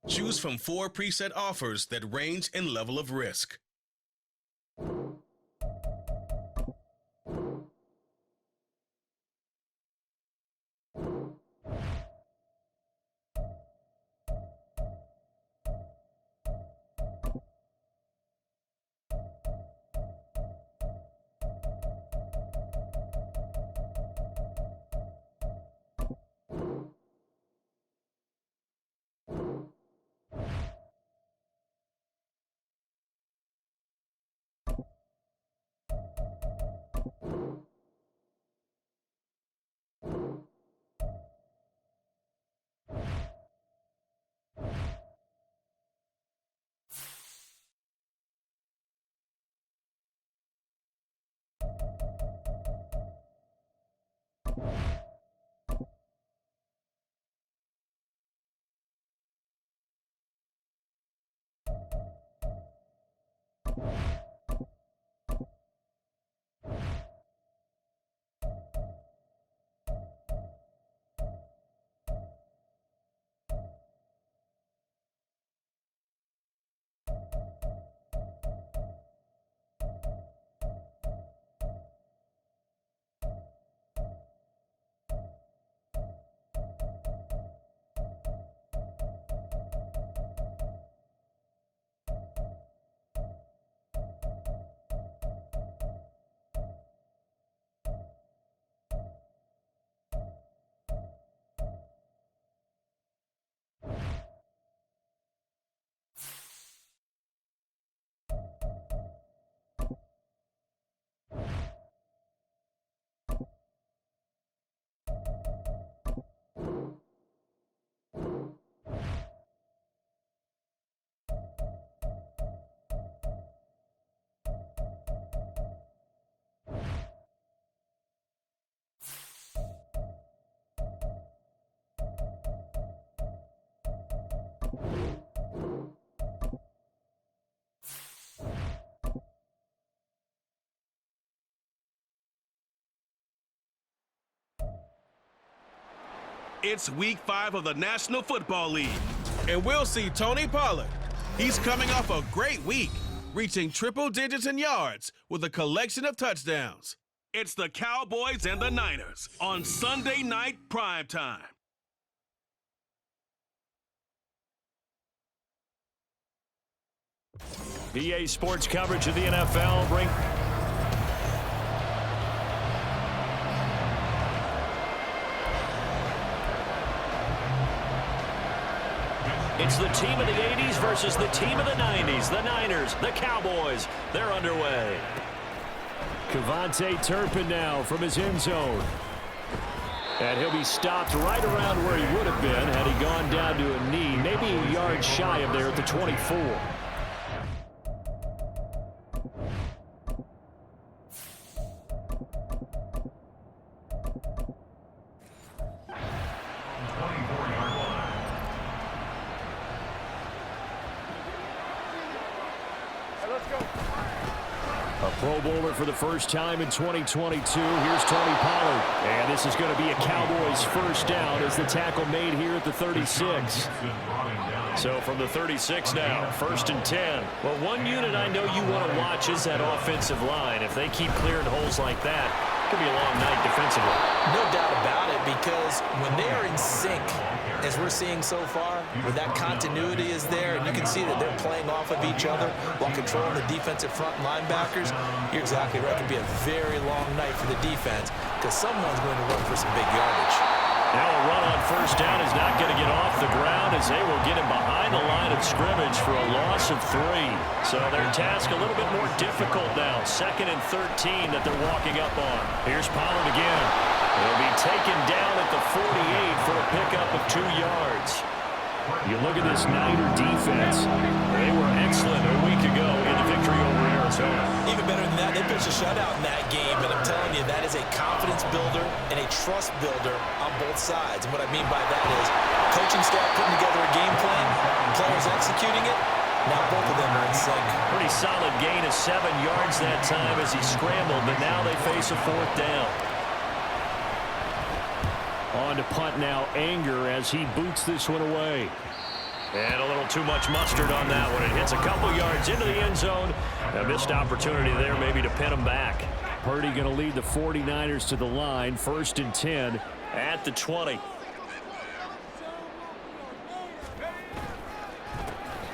Choose from 4 preset offers that range in level of risk. It's week 5 of the National Football League, and we'll see Tony Pollard. He's coming off a great week, reaching triple digits in yards with a collection of touchdowns. It's the Cowboys and the Niners on Sunday Night Primetime. EA Sports coverage of the NFL bring. It's the team of the 80s versus the team of the 90s. The Niners, the Cowboys, they're underway. Kevontae Turpin now from his end zone. And he'll be stopped right around where he would have been had he gone down to a knee, maybe a yard shy of there at the 24. Pro Bowler for the first time in 2022. Here's Tony Pollard. And this is going to be a Cowboys first down as the tackle made here at the 36. So from the 36 now, 1st and 10. Well, one unit I know you want to watch is that offensive line. If they keep clearing holes like that, it could be a long night defensively. No doubt about it, because when they are in sync, as we're seeing so far, where that continuity is there, and you can see that they're playing off of each other while controlling the defensive front linebackers, you're exactly right. It could be a very long night for the defense because someone's going to run for some big yardage. Now a run on first down is not going to get off the ground as they will get him behind the line of scrimmage for a loss of 3. So their task a little bit more difficult now. 2nd and 13 that they're walking up on. Here's Pollard again. He'll be taken down at the 48 for a pickup of 2 yards. You look at this Niner defense. They were excellent a week ago in the victory over Arizona. Even better than that, they pitched a shutout in that game, and I'm telling you, that is a confidence builder and a trust builder on both sides. And what I mean by that is coaching staff putting together a game plan, players executing it. Now both of them are in sync. Pretty solid gain of 7 yards that time as he scrambled, but now they face a 4th down. On to punt now, Anger as he boots this one away. And a little too much mustard on that one. It hits a couple yards into the end zone. A missed opportunity there maybe to pin them back. Purdy going to lead the 49ers to the line. 1st and 10. At the 20.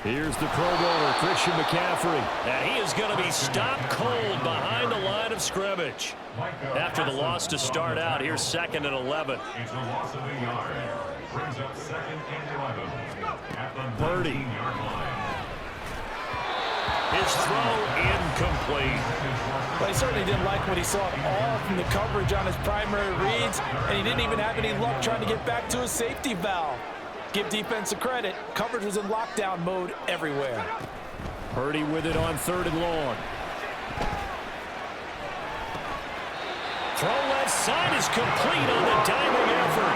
Here's the Pro Bowler, Christian McCaffrey. And he is going to be stopped cold behind the line of scrimmage. After the loss to start out, here's 2nd and 11. It's a loss of a yard. Brings up 2nd and 11. At the Purdy. 19-yard line. His throw incomplete. But he certainly didn't like what he saw at all from the coverage on his primary reads, and he didn't even have any luck trying to get back to his safety valve. Give defense a credit. Coverage was in lockdown mode everywhere. Purdy with it on 3rd and long. Throw left side is complete on the diving effort.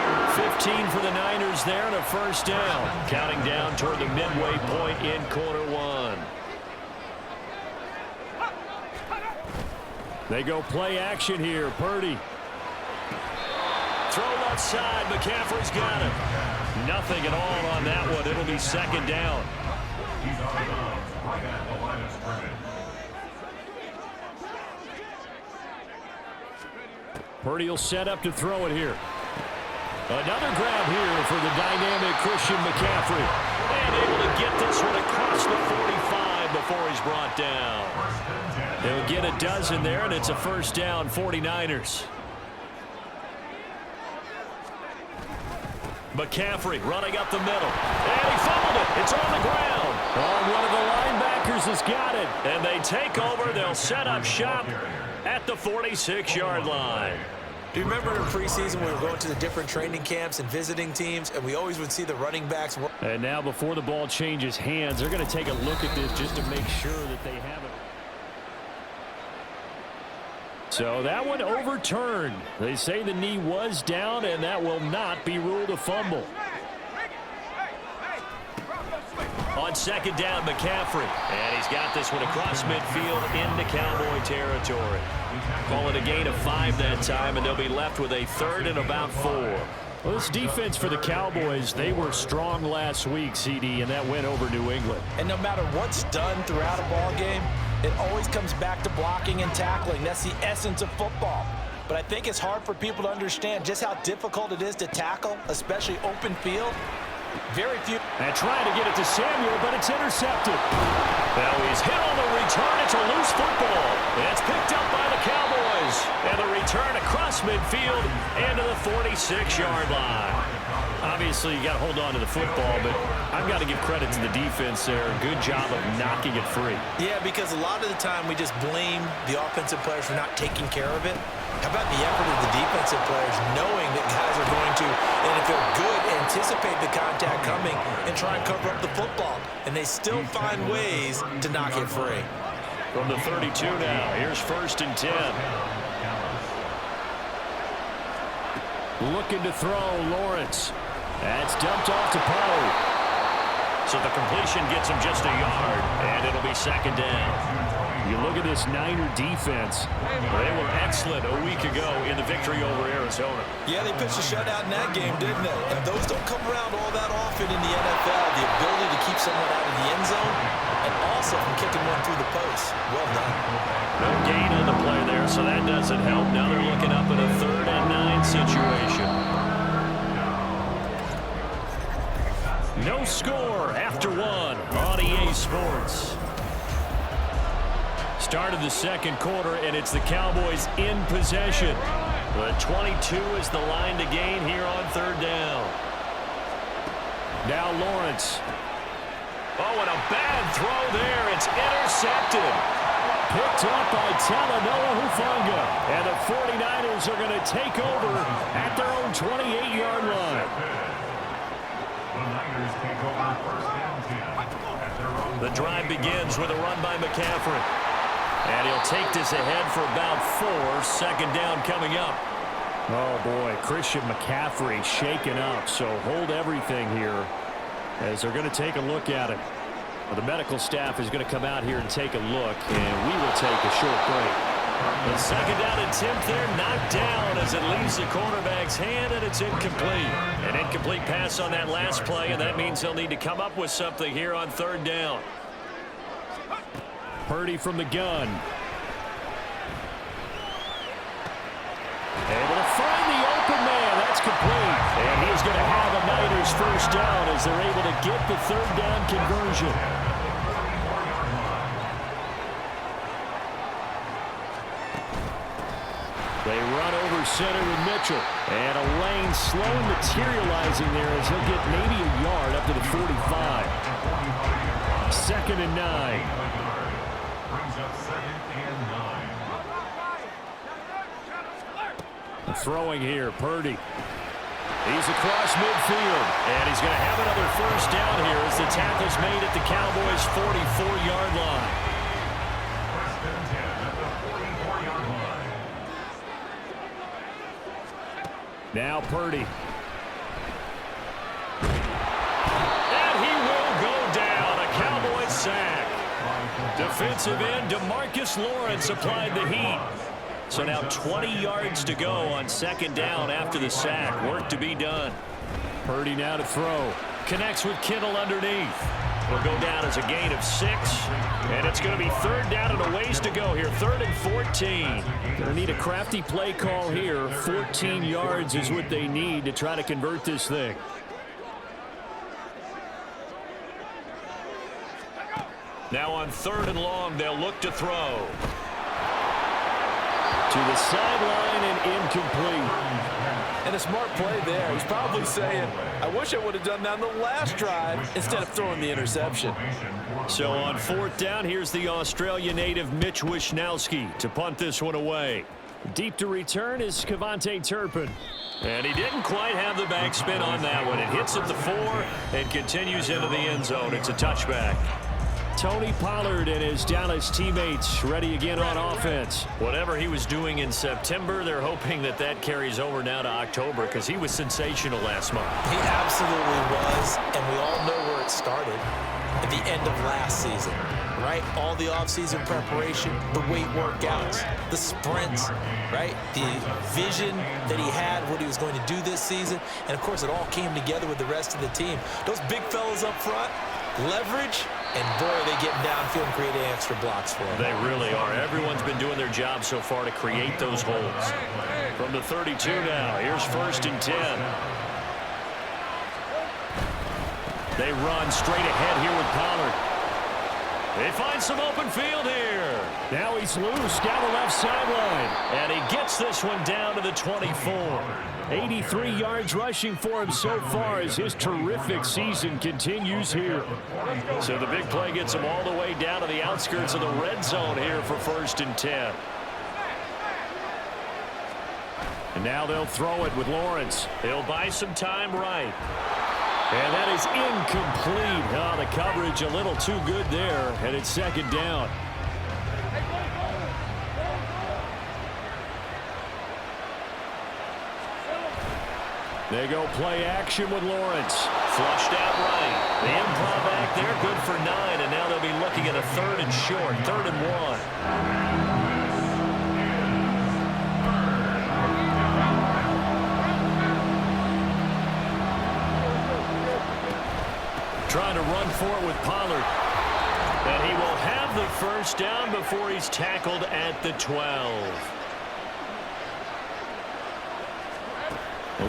15 for the Niners there and a 1st down. Counting down toward the midway point in quarter 1. They go play action here. Purdy. Throw left side. McCaffrey's got it. Nothing at all on that one. It'll be 2nd down. He's out of bounds right at the line of scrimmage. Purdy will set up to throw it here. Another grab here for the dynamic Christian McCaffrey. And able to get this one across the 45 before he's brought down. They'll get a dozen there, and it's a 1st down, 49ers. McCaffrey running up the middle. And he fumbled it. It's on the ground. Oh, one of the linebackers has got it. And they take over. They'll set up shop at the 46-yard line. Do you remember in preseason when we were going to the different training camps and visiting teams, and we always would see the running backs work? And now before the ball changes hands, they're going to take a look at this just to make sure that they have it. So that one overturned. They say the knee was down, and that will not be ruled a fumble. On 2nd down, McCaffrey. And he's got this one across midfield into Cowboy territory. Call it a gain of 5 that time, and they'll be left with a 3rd and about 4. Well, this defense for the Cowboys, they were strong last week, CD, and that went over New England. And no matter what's done throughout a ball game, it always comes back to blocking and tackling. That's the essence of football. But I think it's hard for people to understand just how difficult it is to tackle, especially open field. Very few. And trying to get it to Samuel, but it's intercepted. Now he's hit on the return. It's a loose football. And it's picked up by the Cowboys. And the return across midfield into the 46-yard line. Obviously, you got to hold on to the football, but I've got to give credit to the defense there. Good job of knocking it free. Yeah, because a lot of the time we just blame the offensive players for not taking care of it. How about the effort of the defensive players knowing that guys are going to, and if they're good, anticipate the contact coming and try and cover up the football. And they still find ways to knock it free. From the 32 now, here's 1st and 10. Looking to throw, Lawrence. That's dumped off to Pollard. So the completion gets him just a yard, and it'll be 2nd down. You look at this Niner defense. They were excellent a week ago in the victory over Arizona. Yeah, they pitched a shutout in that game, didn't they? And those don't come around all that often in the NFL. The ability to keep someone out of the end zone and also from kicking one through the post. Well done. No gain on the play there, so that doesn't help. Now they're looking up at a 3rd and 9 situation. No score after 1 on EA Sports. Start of the 2nd quarter, and it's the Cowboys in possession. The 22 is the line to gain here on 3rd down. Now Lawrence. Oh, and a bad throw there. It's intercepted. Picked up by Talanoa Hufanga. And the 49ers are going to take over at their own 28-yard line. The Niners take over 1st and 10 at their own. The drive begins with a run by McCaffrey. And he'll take this ahead for about 4. 2nd down coming up. Oh, boy, Christian McCaffrey shaken up. So hold everything here as they're going to take a look at it. Well, the medical staff is going to come out here and take a look, and we will take a short break. The second down attempt there knocked down as it leaves the quarterback's hand, and it's incomplete. An incomplete pass on that last play, and that means they'll need to come up with something here on third down. Purdy from the gun. Able to find the open man. That's complete. And he's going to have a Niners first down as they're able to get the third down conversion. They run over center with Mitchell. And a lane slow materializing there as he'll get maybe a yard up to the 45. 2nd and 9. Brings up 2nd and 9. Throwing here, Purdy. He's across midfield. And he's going to have another first down here as the tackle's made at the Cowboys' 44-yard line. First and 10 at the 44-yard line. Now Purdy. And he will go down. A Cowboys sack. Defensive end DeMarcus Lawrence applied the heat. So now 20 yards to go on 2nd down after the sack. Work to be done. Purdy now to throw. Connects with Kittle underneath. It'll go down as a gain of 6. And it's going to be 3rd down and a ways to go here. 3rd and 14. Going to need a crafty play call here. 14 yards is what they need to try to convert this thing. Now on 3rd and long, they'll look to throw. To the sideline and incomplete. And a smart play there. He's probably saying, I wish I would have done that on the last drive instead of throwing the interception. So on 4th down, here's the Australia native Mitch Wishnowsky to punt this one away. Deep to return is Kevontae Turpin. And he didn't quite have the backspin on that one. It hits at the 4 and continues into the end zone. It's a touchback. Tony Pollard and his Dallas teammates ready again on offense. Whatever he was doing in September, they're hoping that that carries over now to October because he was sensational last month. He absolutely was, and we all know where it started at the end of last season, right? All the offseason preparation, the weight workouts, the sprints, right? The vision that he had, what he was going to do this season, and of course it all came together with the rest of the team. Those big fellas up front, leverage, and boy, are they getting downfield and creating extra blocks for him. They really are. Everyone's been doing their job so far to create those holes. From the 32 now, here's 1st and 10. They run straight ahead here with Pollard. They find some open field here. Now he's loose down the left sideline. And he gets this one down to the 24. 83 yards rushing for him so far as his terrific season continues here. So the big play gets him all the way down to the outskirts of the red zone here for 1st and 10. And now they'll throw it with Lawrence. He'll buy some time right. And that is incomplete. Oh, the coverage a little too good there, and it's 2nd down. They go play action with Lawrence. Flushed out right. The improv back there, good for 9, and now they'll be looking at a 3rd and short, 3rd and 1. Trying to run for it with Pollard. And he will have the first down before he's tackled at the 12.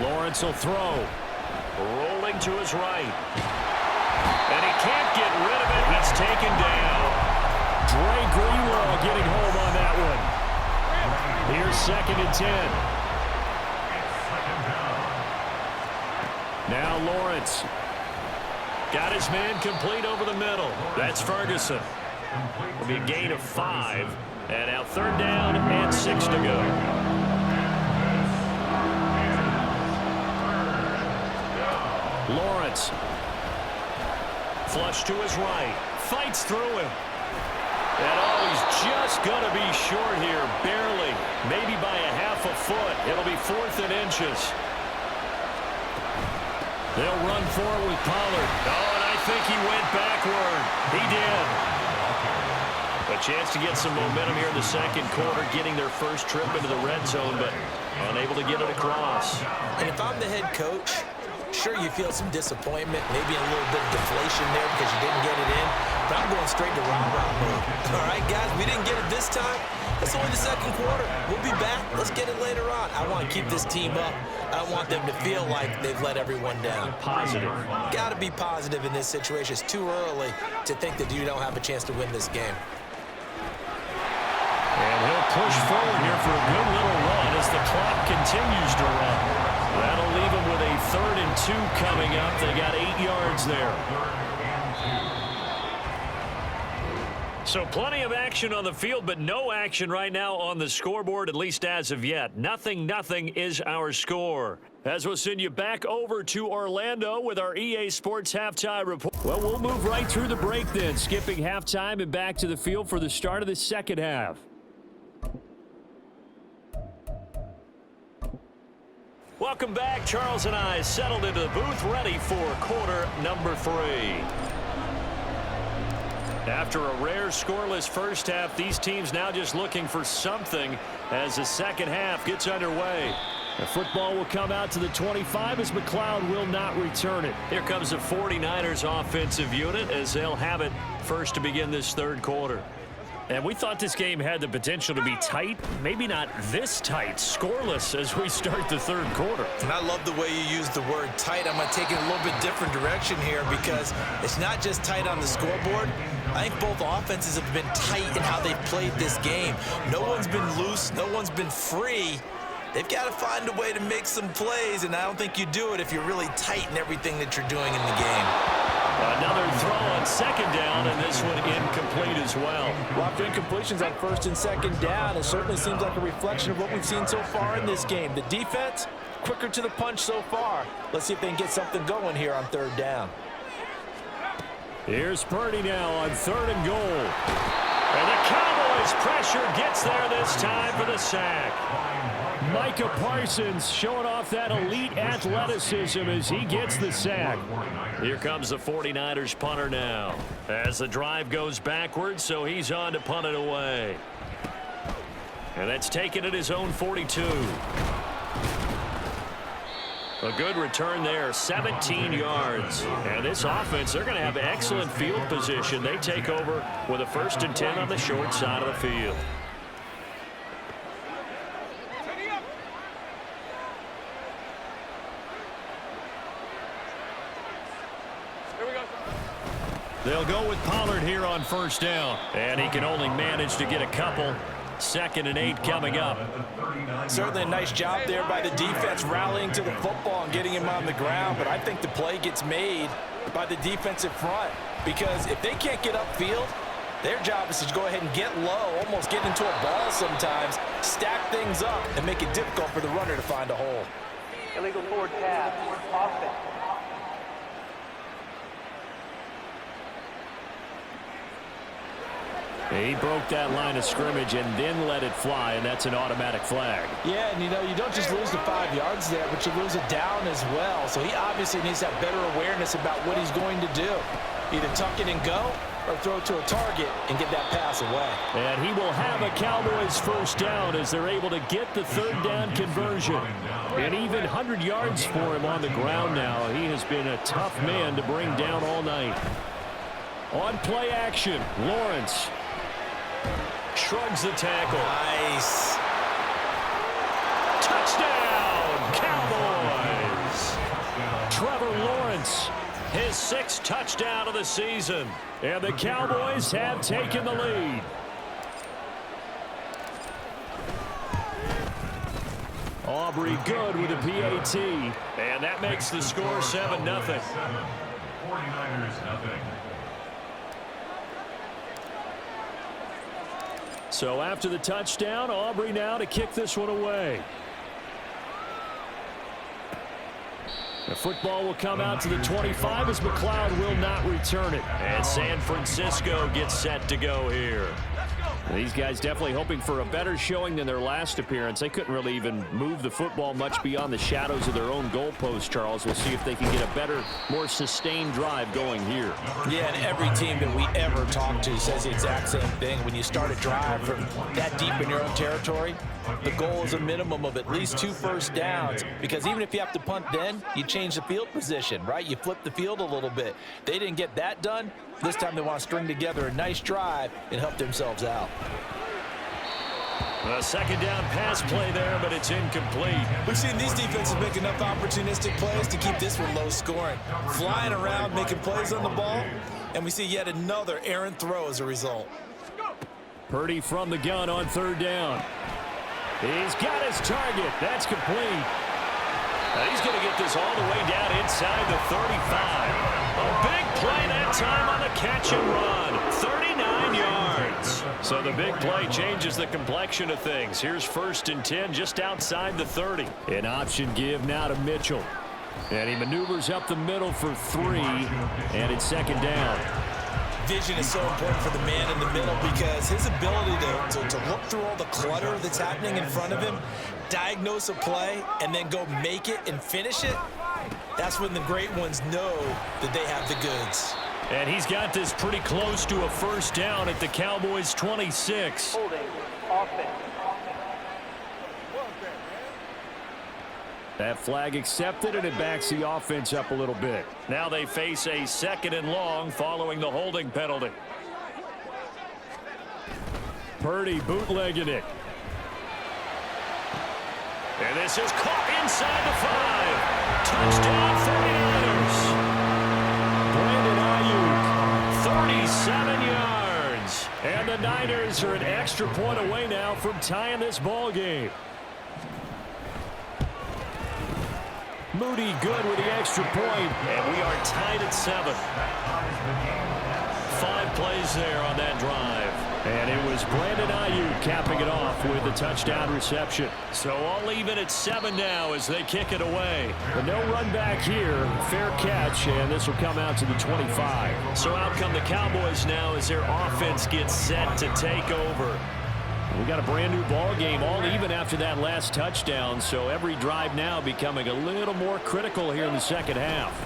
Lawrence will throw. Rolling to his right. And he can't get rid of it. He's taken down. Dre Greenlaw getting home on that one. Here's 2nd and 10. Now Lawrence. Got his man complete over the middle. That's Ferguson. It'll be a gain of 5. And now 3rd down and 6 to go. Lawrence. Flush to his right. Fights through him. And oh, he's just going to be short here. Barely. Maybe by a half a foot. It'll be 4th and inches. They'll run for it with Pollard. Oh, and I think he went backward. He did. A chance to get some momentum here in the second quarter, getting their first trip into the red zone, but unable to get it across. And if I'm the head coach, sure, you feel some disappointment, maybe a little bit of deflation there because you didn't get it in, but I'm going straight to round mode. All right, guys, we didn't get it this time. It's only the second quarter. We'll be back. Let's get it later on. I want to keep this team up. I don't want them to feel like they've let everyone down. Positive. Got to be positive in this situation. It's too early to think that you don't have a chance to win this game. And he'll push forward here for a good little run as the clock continues to run. That'll leave him with a 3rd and 2 coming up. They got 8 yards there. So plenty of action on the field, but no action right now on the scoreboard, at least as of yet. 0-0 is our score. As we'll send you back over to Orlando with our EA Sports halftime report. Well, we'll move right through the break then, skipping halftime and back to the field for the start of the second half. Welcome back. Charles and I settled into the booth, ready for quarter number 3. After a rare scoreless first half, these teams now just looking for something as the second half gets underway. The football will come out to the 25 as McLeod will not return it. Here comes the 49ers offensive unit as they'll have it first to begin this third quarter. And we thought this game had the potential to be tight, maybe not this tight, scoreless as we start the third quarter. And I love the way you use the word tight. I'm going to take it a little bit different direction here because it's not just tight on the scoreboard. I think both offenses have been tight in how they've played this game. No one's been loose. No one's been free. They've got to find a way to make some plays, and I don't think you do it if you're really tight in everything that you're doing in the game. Another throw on second down, and this one incomplete as well. Lots of incompletions on first and second down. It certainly seems like a reflection of what we've seen so far in this game. The defense, quicker to the punch so far. Let's see if they can get something going here on third down. Here's Purdy now on 3rd and goal. And the Cowboys pressure gets there this time for the sack. Micah Parsons showing off that elite athleticism as he gets the sack. Here comes the 49ers punter now as the drive goes backwards, so he's on to punt it away. And that's taken at his own 42. A good return there, 17 yards. And this offense, they're going to have excellent field position. They take over with a 1st and 10 on the short side of the field. They'll go with Pollard here on 1st down. And he can only manage to get a couple. 2nd and 8 coming up. Certainly a nice job there by the defense rallying to the football and getting him on the ground. But I think the play gets made by the defensive front because if they can't get upfield, their job is to go ahead and get low, almost get into a ball sometimes, stack things up, and make it difficult for the runner to find a hole. Illegal forward pass, offense. He broke that line of scrimmage and then let it fly, and that's an automatic flag. Yeah, and you know, you don't just lose the 5 yards there, but you lose it down as well. So he obviously needs to have better awareness about what he's going to do. Either tuck it and go or throw it to a target and get that pass away. And he will have a Cowboys 1st down as they're able to get the 3rd down conversion. And even 100 yards for him on the ground now. He has been a tough man to bring down all night. On play action, Lawrence shrugs the tackle. Nice. Touchdown, Cowboys. Trevor Lawrence, his 6th touchdown of the season. And the Cowboys have taken the lead. Aubrey good with a PAT. And that makes the score 7-0. 49ers nothing. So after the touchdown, Aubrey now to kick this one away. The football will come out to the 25 as McLeod will not return it. And San Francisco gets set to go here. These guys definitely hoping for a better showing than their last appearance. They couldn't really even move the football much beyond the shadows of their own goalpost, Charles. We'll see if they can get a better, more sustained drive going here. Yeah, and every team that we ever talk to says the exact same thing. When you start a drive from that deep in your own territory, the goal is a minimum of at least 2 first downs, because even if you have to punt then, you change the field position, right? You flip the field a little bit. They didn't get that done. This time they want to string together a nice drive and help themselves out. A second down pass play there, but it's incomplete. We've seen these defenses make enough opportunistic plays to keep this one low scoring. Flying around, making plays on the ball, and we see yet another errant throw as a result. Purdy from the gun on 3rd down. He's got his target. That's complete. He's going to get this all the way down inside the 35. A big play that time on the catch and run. 39 yards. So the big play changes the complexion of things. Here's 1st and 10 just outside the 30. An option give now to Mitchell. And he maneuvers up the middle for 3. And it's 2nd down. Vision is so important for the man in the middle, because his ability to look through all the clutter that's happening in front of him, diagnose a play, and then go make it and finish it, that's when the great ones know that they have the goods. And he's got this pretty close to a 1st down at the Cowboys' 26. Holding. Offense. That flag accepted, and it backs the offense up a little bit. Now they face a 2nd and long following the holding penalty. Purdy bootlegging it. And this is caught inside the 5. Touchdown 49ers. Brandon Ayuk. 37 yards. And the Niners are an extra point away now from tying this ball game. Moody good with the extra point. And we are tied at 7. 5 plays there on that drive. And it was Brandon Ayuk capping it off with a touchdown reception. So all even at 7 now as they kick it away. But no run back here. Fair catch, and this will come out to the 25. So out come the Cowboys now as their offense gets set to take over. We got a brand new ball game, all even after that last touchdown. So every drive now becoming a little more critical here in the 2nd half.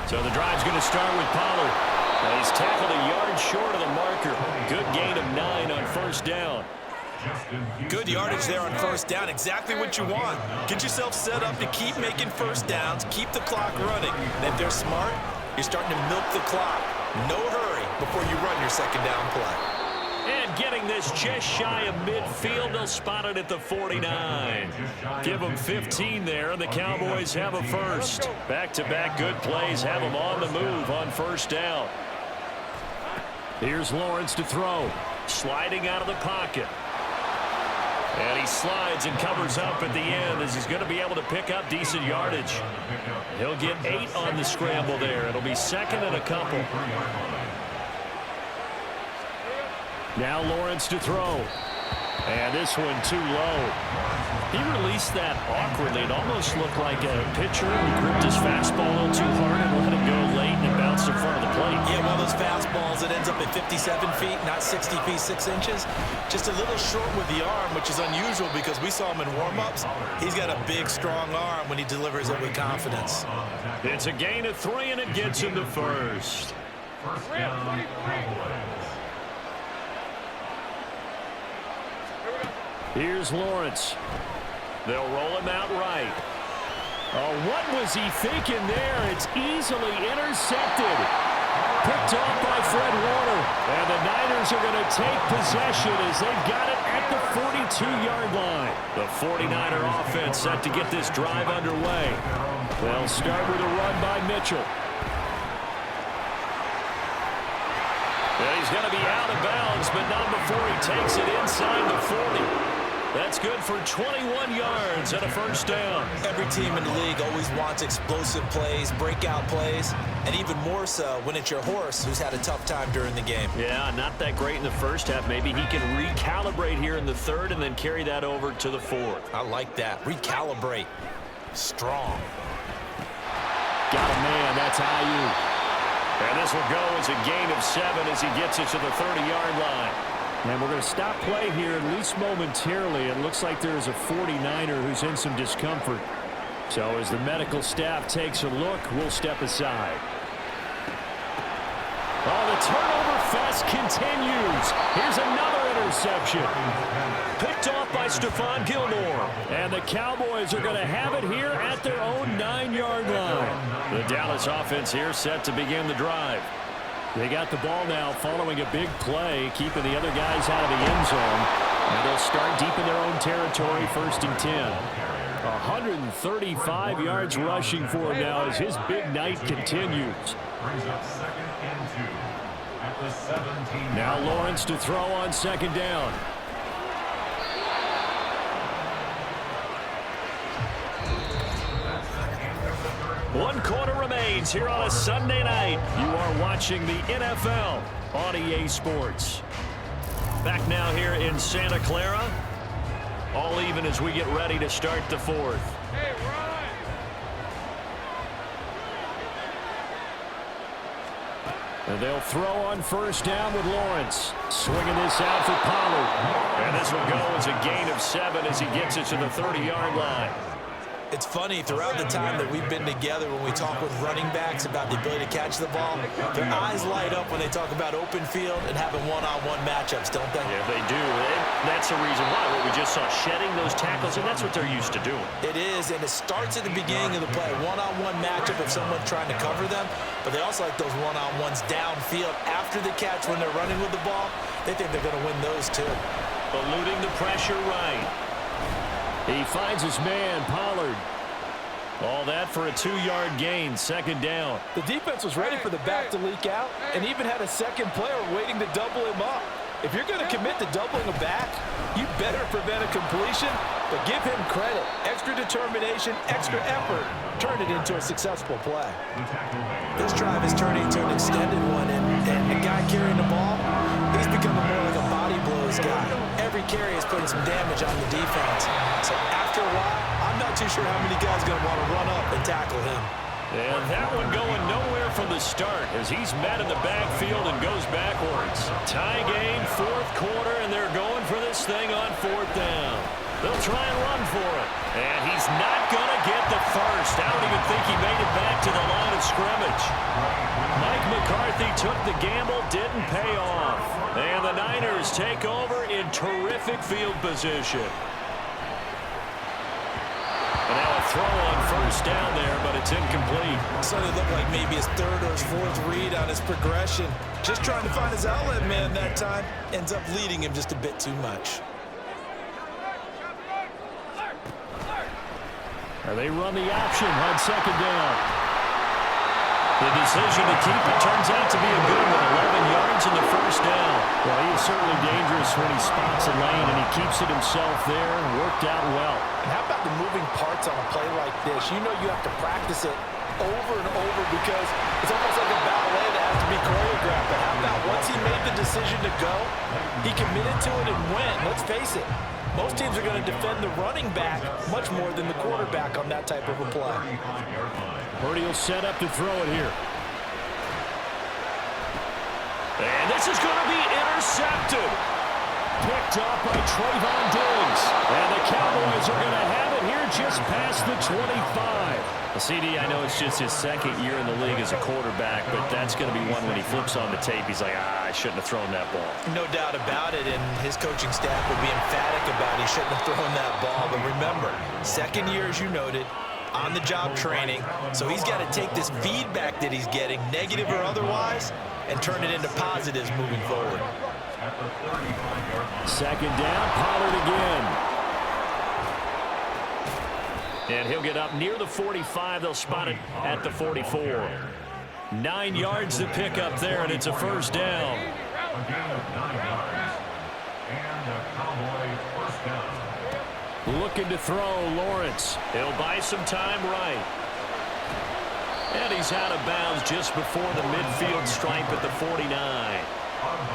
So the drive's going to start with Pollard. He's tackled a yard short of the marker. Good gain of 9 on 1st down. Good yardage there on 1st down. Exactly what you want. Get yourself set up to keep making 1st downs, keep the clock running. And if they're smart, you're starting to milk the clock. No hurry before you run your 2nd down play. And getting this just shy of midfield, they'll spot it at the 49. Give them 15 there, and the Cowboys have a 1st. Back-to-back good plays have them on the move on 1st down. Here's Lawrence to throw. Sliding out of the pocket. And he slides and covers up at the end as he's going to be able to pick up decent yardage. He'll get 8 on the scramble there. It'll be 2nd and a couple. Now Lawrence to throw. And this one too low. He released that awkwardly. It almost looked like a pitcher who gripped his fastball a little too hard and let it go late, and it bounced in front of the plate. Yeah, one of those fastballs that ends up at 57 feet, not 60 feet, 6 inches. Just a little short with the arm, which is unusual because we saw him in warm-ups. He's got a big, strong arm when he delivers it with confidence. It's a gain of 3, and it gets him to 1st. First down, Here's Lawrence. They'll roll him out right. Oh, what was he thinking there? It's easily intercepted. Picked off by Fred Warner. And the Niners are going to take possession as they've got it at the 42-yard line. The 49er offense set to get this drive underway. They'll start with a run by Mitchell. And he's going to be out of bounds, but not before he takes it inside the 40. That's good for 21 yards and a 1st down. Every team in the league always wants explosive plays, breakout plays, and even more so when it's your horse who's had a tough time during the game. Yeah, not that great in the 1st half. Maybe he can recalibrate here in the 3rd and then carry that over to the 4th. I like that. Recalibrate. Strong. Got a man. That's Ayuk. And this will go as a gain of 7 as he gets it to the 30-yard line. And we're going to stop play here, at least momentarily. It looks like there's a 49er who's in some discomfort. So as the medical staff takes a look, we'll step aside. Oh, the turnover fest continues. Here's another interception. Picked off by Stephon Gilmore. And the Cowboys are going to have it here at their own 9-yard line. The Dallas offense here set to begin the drive. They got the ball now following a big play, keeping the other guys out of the end zone. And they'll start deep in their own territory, 1st and 10. 135 yards rushing for him now as his big night continues. Brings up 2nd and 2 at the 17. Now Lawrence to throw on 2nd down. One quarter remains here on a Sunday night. You are watching the NFL on EA Sports. Back now here in Santa Clara. All even as we get ready to start the 4th. Hey, Ron! And they'll throw on 1st down with Lawrence. Swinging this out for Pollard. And this will go as a gain of 7 as he gets it to the 30-yard line. It's funny, throughout the time that we've been together, when we talk with running backs about the ability to catch the ball, their eyes light up when they talk about open field and having one-on-one matchups, don't they? Yeah, they do. That's the reason why. What we just saw, shedding those tackles, and that's what they're used to doing. It is, and it starts at the beginning of the play. One-on-one matchup if someone's trying to cover them, but they also like those one-on-ones downfield after the catch when they're running with the ball. They think they're going to win those too. Eluding the pressure right. He finds his man, Pollard. All that for a 2-yard gain, 2nd down. The defense was ready for the back to leak out and even had a second player waiting to double him up. If you're going to commit to doubling a back, you better prevent a completion, but give him credit. Extra determination, extra effort. Turn it into a successful play. This drive is turning into an extended one, and the guy carrying the ball, he's becoming more like a body blows guy. Every carry is putting some damage on the defense. So after a while, I'm not too sure how many guys are going to want to run up and tackle him. And that one going nowhere from the start as he's met in the backfield and goes backwards. Tie game, 4th quarter, and they're going for this thing on 4th down. They'll try and run for it. And he's not going to get the first. I don't even think he made it back to the line of scrimmage. Mike McCarthy took the gamble, didn't pay off. And the Niners take over in terrific field position. And now a throw on 1st down there, but it's incomplete. So it looked like maybe his 3rd or his 4th read on his progression. Just trying to find his outlet man that time. Ends up leading him just a bit too much. And they run the option on 2nd down. The decision to keep it turns out to be a good one. 11 yards in the 1st down. Well, he is certainly dangerous when he spots a lane, and he keeps it himself there. Worked out well. And how about the moving parts on a play like this? You know you have to practice it over and over because it's almost like a ballet that has to be choreographed. But how about once he made the decision to go, he committed to it and went. Let's face it. Most teams are going to defend the running back much more than the quarterback on that type of a play. Purdy will set up to throw it here. And this is going to be intercepted. Picked off by Trayvon Diggs. And the Cowboys are going to have it here just past the 25. Well, CD, I know it's just his 2nd year in the league as a quarterback, but that's going to be one when he flips on the tape. He's like, I shouldn't have thrown that ball. No doubt about it, and his coaching staff will be emphatic about he shouldn't have thrown that ball. But remember, 2nd year, as you noted, on-the-job training. So he's got to take this feedback that he's getting, negative or otherwise, and turn it into positives moving forward. 2nd down, Pollard again. And he'll get up near the 45. They'll spot it at the 44. 9 yards to pick up there, and it's a 1st down. A gain of 9 yards. And a Cowboy 1st down. Looking to throw, Lawrence. He'll buy some time right. And he's out of bounds just before the midfield stripe at the 49.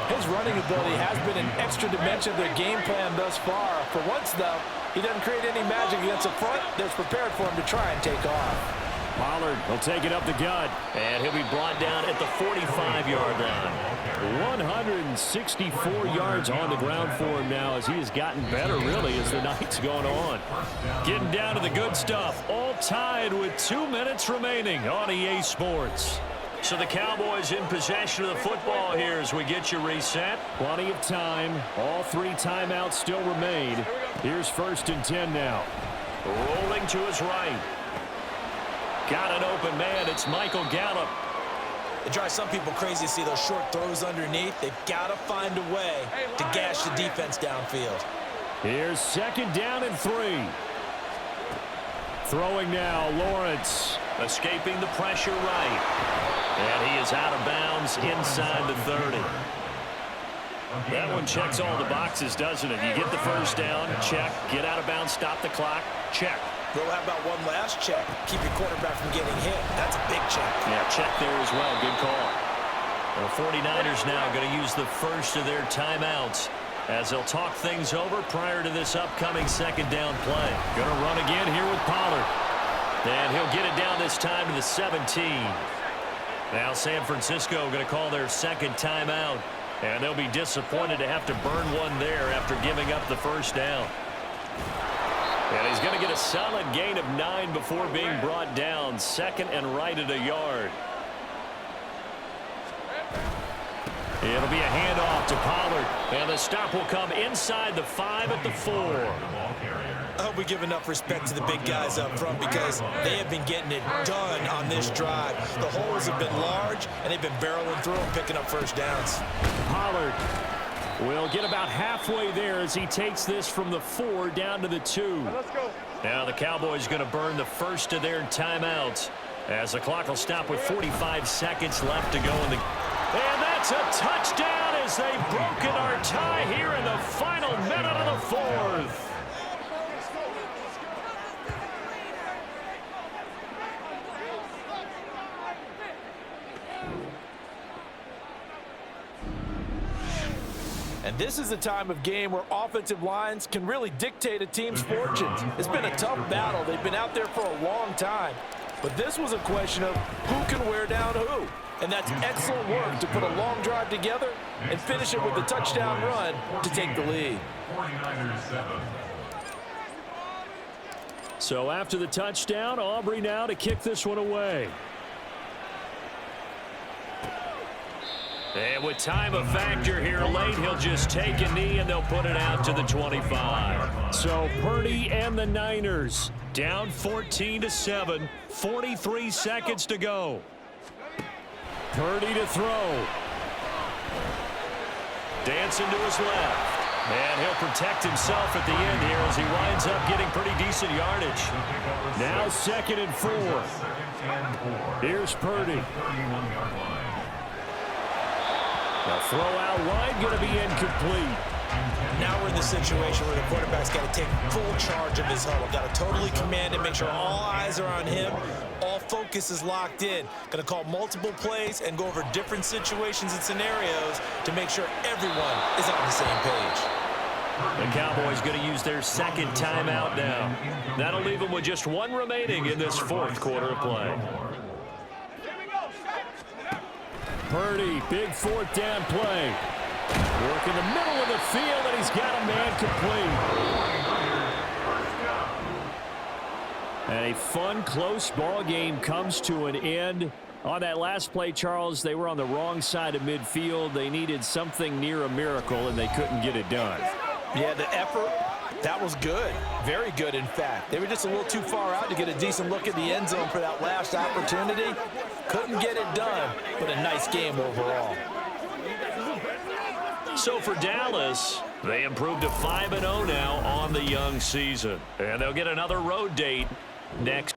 His running ability has been an extra dimension of their game plan thus far. For once, though, he doesn't create any magic against the front that's prepared for him to try and take off. Pollard will take it up the gut. And he'll be brought down at the 45-yard line. 164 yards on the ground for him now as he has gotten better, really, as the night's gone on. Getting down to the good stuff. All tied with 2 minutes remaining on EA Sports. So the Cowboys in possession of the football here as we get you reset. Plenty of time. All 3 timeouts still remain. Here's 1st and 10 now. Rolling to his right. Got an open man. It's Michael Gallup. It drives some people crazy to see those short throws underneath. They've got to find a way to gash the defense downfield. Here's 2nd down and 3. Throwing now, Lawrence. Escaping the pressure right. And he is out of bounds inside the 30. That one checks all the boxes, doesn't it? You get the 1st down, check. Get out of bounds, stop the clock, check. Well, how about one last check? Keep your quarterback from getting hit. That's a big check. Yeah, check there as well. Good call. The 49ers now going to use the first of their timeouts as they'll talk things over prior to this upcoming 2nd down play. Going to run again here with Pollard. And he'll get it down this time to the 17. Now San Francisco going to call their 2nd timeout. And they'll be disappointed to have to burn one there after giving up the 1st down. And he's going to get a solid gain of 9 before being brought down. 2nd and right at a yard. It'll be a handoff to Pollard. And the stop will come inside the 5 at the 4. I hope we give enough respect to the big guys up front because they have been getting it done on this drive. The holes have been large, and they've been barreling through and picking up 1st downs. Pollard will get about halfway there as he takes this from the 4 down to the 2. Let's go. Now the Cowboys going to burn the first of their timeouts as the clock will stop with 45 seconds left to go in the... And that's a touchdown as they've broken our tie here in the final minute of the 4th. And this is a time of game where offensive lines can really dictate a team's fortunes. It's been a tough battle. They've been out there for a long time. But this was a question of who can wear down who. And that's excellent work to put a long drive together and finish it with a touchdown run to take the lead. 49ers 7. So after the touchdown, Aubrey now to kick this one away. And with time a factor here late, he'll just take a knee and they'll put it out to the 25. So Purdy and the Niners down 14-7, 43 seconds to go. Purdy to throw. Dancing to his left. And he'll protect himself at the end here as he winds up getting pretty decent yardage. Now 2nd and 4. Here's Purdy. The throw out wide going to be incomplete. Now we're in the situation where the quarterback's got to take full charge of his huddle. Got to totally command it, make sure all eyes are on him. All focus is locked in. Going to call multiple plays and go over different situations and scenarios to make sure everyone is on the same page. The Cowboys going to use their 2nd timeout now. That'll leave them with just 1 remaining in this 4th quarter of play. Purdy, big 4th down play. Work in the middle of the field, and he's got a man complete. And a fun, close ball game comes to an end. On that last play, Charles, they were on the wrong side of midfield. They needed something near a miracle, and they couldn't get it done. Yeah, the effort, that was good. Very good, in fact. They were just a little too far out to get a decent look at the end zone for that last opportunity. Couldn't get it done, but a nice game overall. So for Dallas, they improved to 5-0 now on the young season. And they'll get another road date next.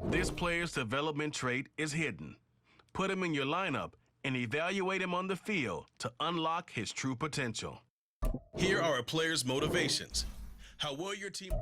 This player's development trait is hidden. Put him in your lineup and evaluate him on the field to unlock his true potential. Here are a player's motivations. How will your team...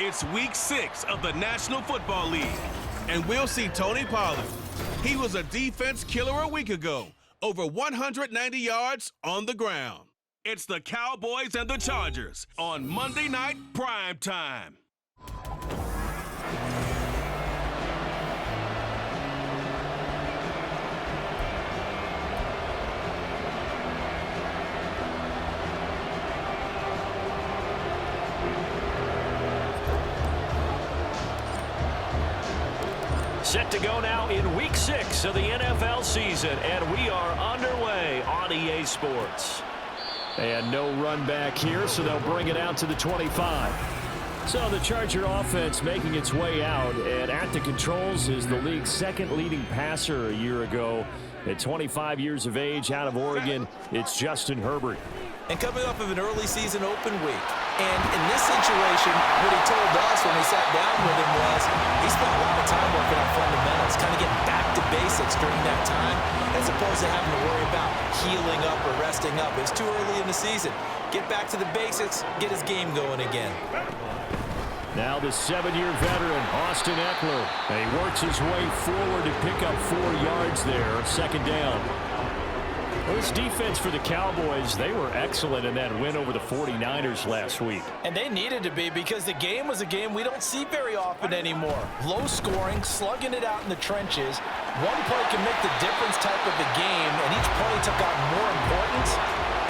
It's week 6 of the National Football League, and we'll see Tony Pollard. He was a defense killer a week ago, over 190 yards on the ground. It's the Cowboys and the Chargers on Monday Night Prime Time. Set to go now in week 6 of the NFL season, and we are underway on EA Sports. And no run back here, so they'll bring it out to the 25. So the Charger offense making its way out, and at the controls is the league's second leading passer a year ago. At 25 years of age, out of Oregon, it's Justin Herbert. And coming off of an early season open week. And in this situation, what he told us when we sat down with him was he spent a lot of time working on fundamentals, kind of getting back to basics during that time, as opposed to having to worry about healing up or resting up. It's too early in the season. Get back to the basics, get his game going again. Now the 7-year veteran, Austin Eckler. And he works his way forward to pick up 4 yards there, second down. Well, this defense for the Cowboys, they were excellent in that win over the 49ers last week. And they needed to be, because the game was a game we don't see very often anymore. Low scoring, slugging it out in the trenches. One play can make the difference type of the game, and each play took on more importance,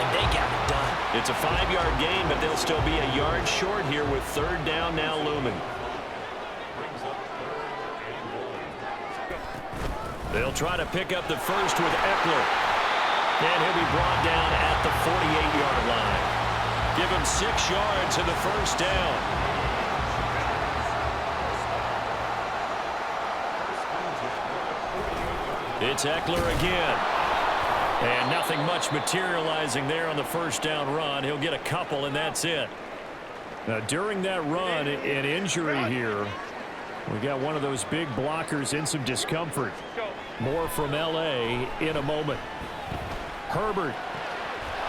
and they got it done. It's a 5-yard gain, but they'll still be a yard short here with third down now looming. They'll try to pick up the first with Eckler. And he'll be brought down at the 48-yard line. Give him 6 yards in the first down. It's Eckler again. And nothing much materializing there on the first down run. He'll get a couple, and that's it. Now, during that run, an injury here. We got one of those big blockers in some discomfort. More from L.A. in a moment. Herbert.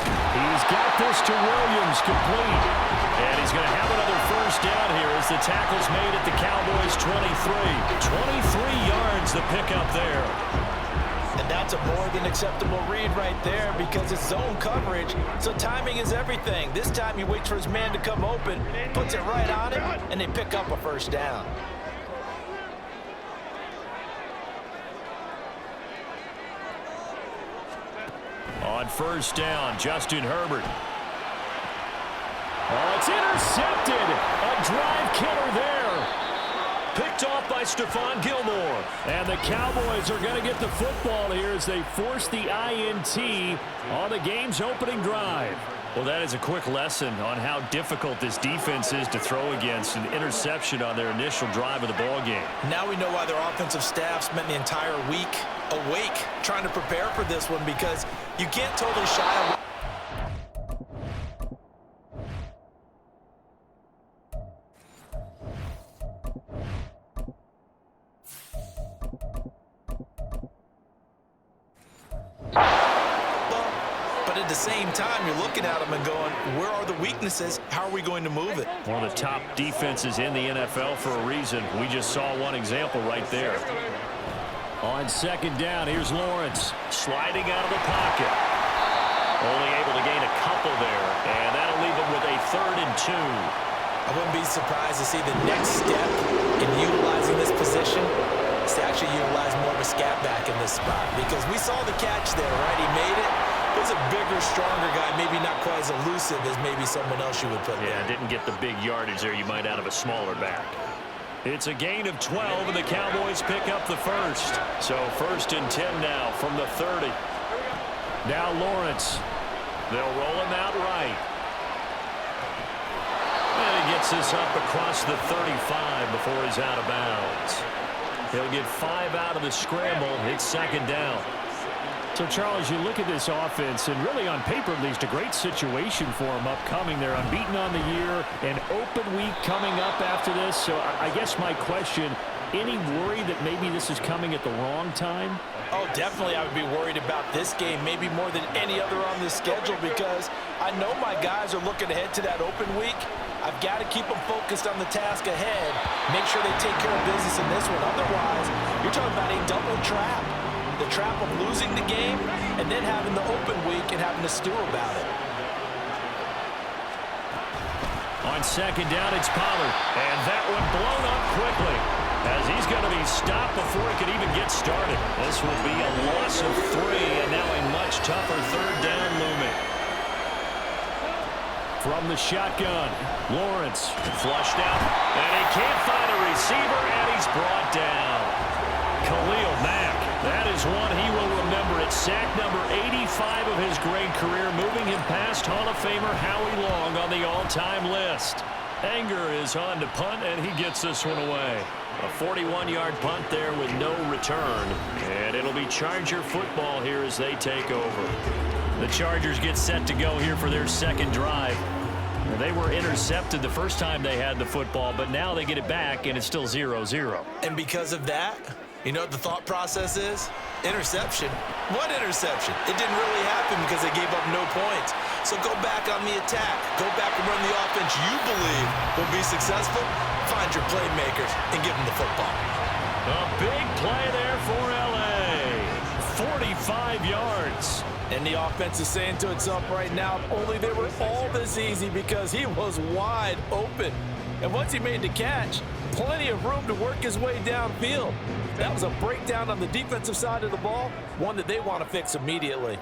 He's got this to Williams, complete. And he's going to have another first down here as the tackle's made at the Cowboys' 23. 23 yards the pickup there. And that's a more than acceptable read right there, because it's zone coverage, so timing is everything. This time he waits for his man to come open, puts it right on him, and they pick up a first down. On first down, Justin Herbert. Oh, it's intercepted. A drive killer there. Picked off by Stephon Gilmore. And the Cowboys are going to get the football here as they force the INT on the game's opening drive. Well, that is a quick lesson on how difficult this defense is to throw against. An interception on their initial drive of the ball game. Now we know why their offensive staff spent the entire week awake trying to prepare for this one, because you can't totally shy away. But at the same time, you're looking at them and going, where are the weaknesses? How are we going to move it? One of the top defenses in the NFL for a reason. We just saw one example right there. On second down, here's Lawrence. Sliding out of the pocket. Only able to gain a couple there, and that'll leave them with a 3rd and 2. I wouldn't be surprised to see the next step in utilizing this position is to actually utilize more of a scat back in this spot, because we saw the catch there, right? He made it. There's a bigger, stronger guy, maybe not quite as elusive as maybe someone else you would put there. Yeah, didn't get the big yardage there you might out of a smaller back. It's a gain of 12, and the Cowboys pick up the first. So 1st and 10 now from the 30. Now Lawrence. They'll roll him out right. And he gets this up across the 35 before he's out of bounds. He'll get 5 out of the scramble. It's 2nd down. So, Charles, you look at this offense, and really on paper, at least, a great situation for them upcoming. They're unbeaten on the year, an open week coming up after this. So I guess my question, any worry that maybe this is coming at the wrong time? Oh, definitely I would be worried about this game, maybe more than any other on the schedule, because I know my guys are looking ahead to that open week. I've got to keep them focused on the task ahead, make sure they take care of business in this one. Otherwise, you're talking about a double trap. The trap of losing the game and then having the open week and having to stew about it. On 2nd down, it's Pollard. And that one blown up quickly as he's going to be stopped before he could even get started. This will be a loss of 3, and now a much tougher 3rd down looming. From the shotgun, Lawrence Flushed out, and he can't find a receiver, and he's brought down. Khalil Mack. That is one he will remember. It's sack number 85 of his great career, moving him past Hall of Famer Howie Long on the all-time list. Anger is on to punt, and he gets this one away. A 41-yard punt there with no return, and it'll be Charger football here as they take over. The Chargers get set to go here for their 2nd drive. They were intercepted the first time they had the football, but now they get it back, and it's still 0-0. And because of that, you know what the thought process is? Interception. What interception? It didn't really happen because they gave up no points. So go back on the attack. Go back and run the offense you believe will be successful. Find your playmakers and give them the football. A big play there for L.A. 45 yards. And the offense is saying to itself right now, if only they were all this easy, because he was wide open. And once he made the catch, plenty of room to work his way downfield. That was a breakdown on the defensive side of the ball, one that they want to fix immediately.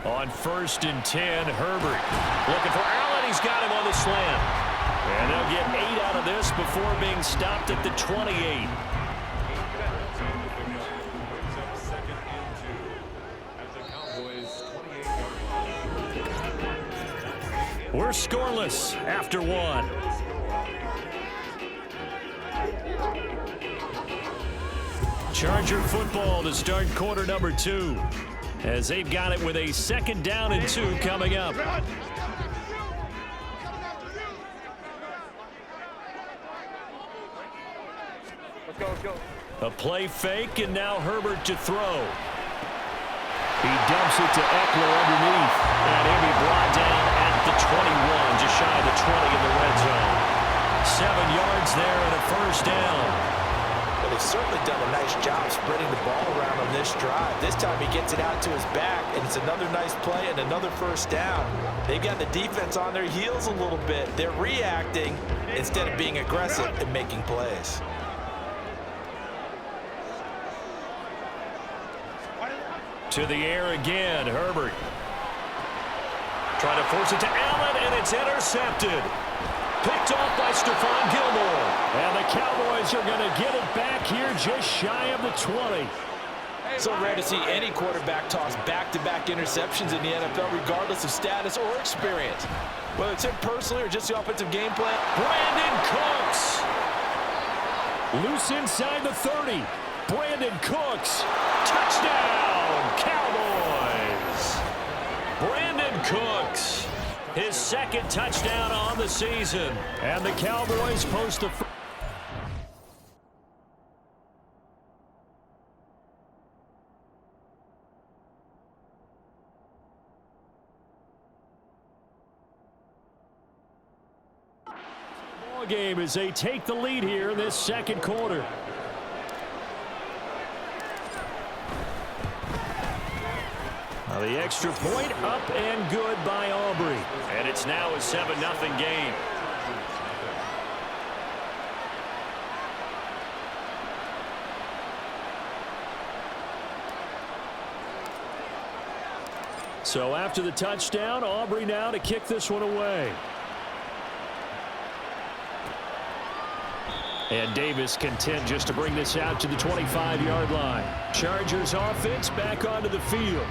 On 1st and 10, Herbert looking for Allen. He's got him on the slant. And they'll get 8 out of this before being stopped at the 28. We're scoreless after 1. Charger football to start quarter number 2, as they've got it with a 2nd down and 2 coming up. Let's go. A play fake, and now Herbert to throw. He dumps it to Eckler underneath. And he'll be brought down at the 21, just shy of the 20 in the red zone. 7 yards there and a 1st down. Well, they've certainly done a nice job spreading the ball around on this drive. This time he gets it out to his back, and it's another nice play and another 1st down. They've got the defense on their heels a little bit. They're reacting instead of being aggressive and making plays. To the air again, Herbert. Trying to force it to Allen, and it's intercepted. Picked off by Stephon Gilmore. And the Cowboys are going to get it back here just shy of the 20. So rare to see any quarterback toss back-to-back interceptions in the NFL, regardless of status or experience. Whether it's him personally or just the offensive game plan. Brandon Cooks. Loose inside the 30. Brandon Cooks. Touchdown, Cowboys. Brandon Cooks, his 2nd touchdown on the season. And the Cowboys post the... ball game as they take the lead here in this 2nd quarter. The extra point up and good by Aubrey. And it's now a 7-0 game. So after the touchdown, Aubrey now to kick this one away. And Davis content just to bring this out to the 25-yard line. Chargers offense back onto the field.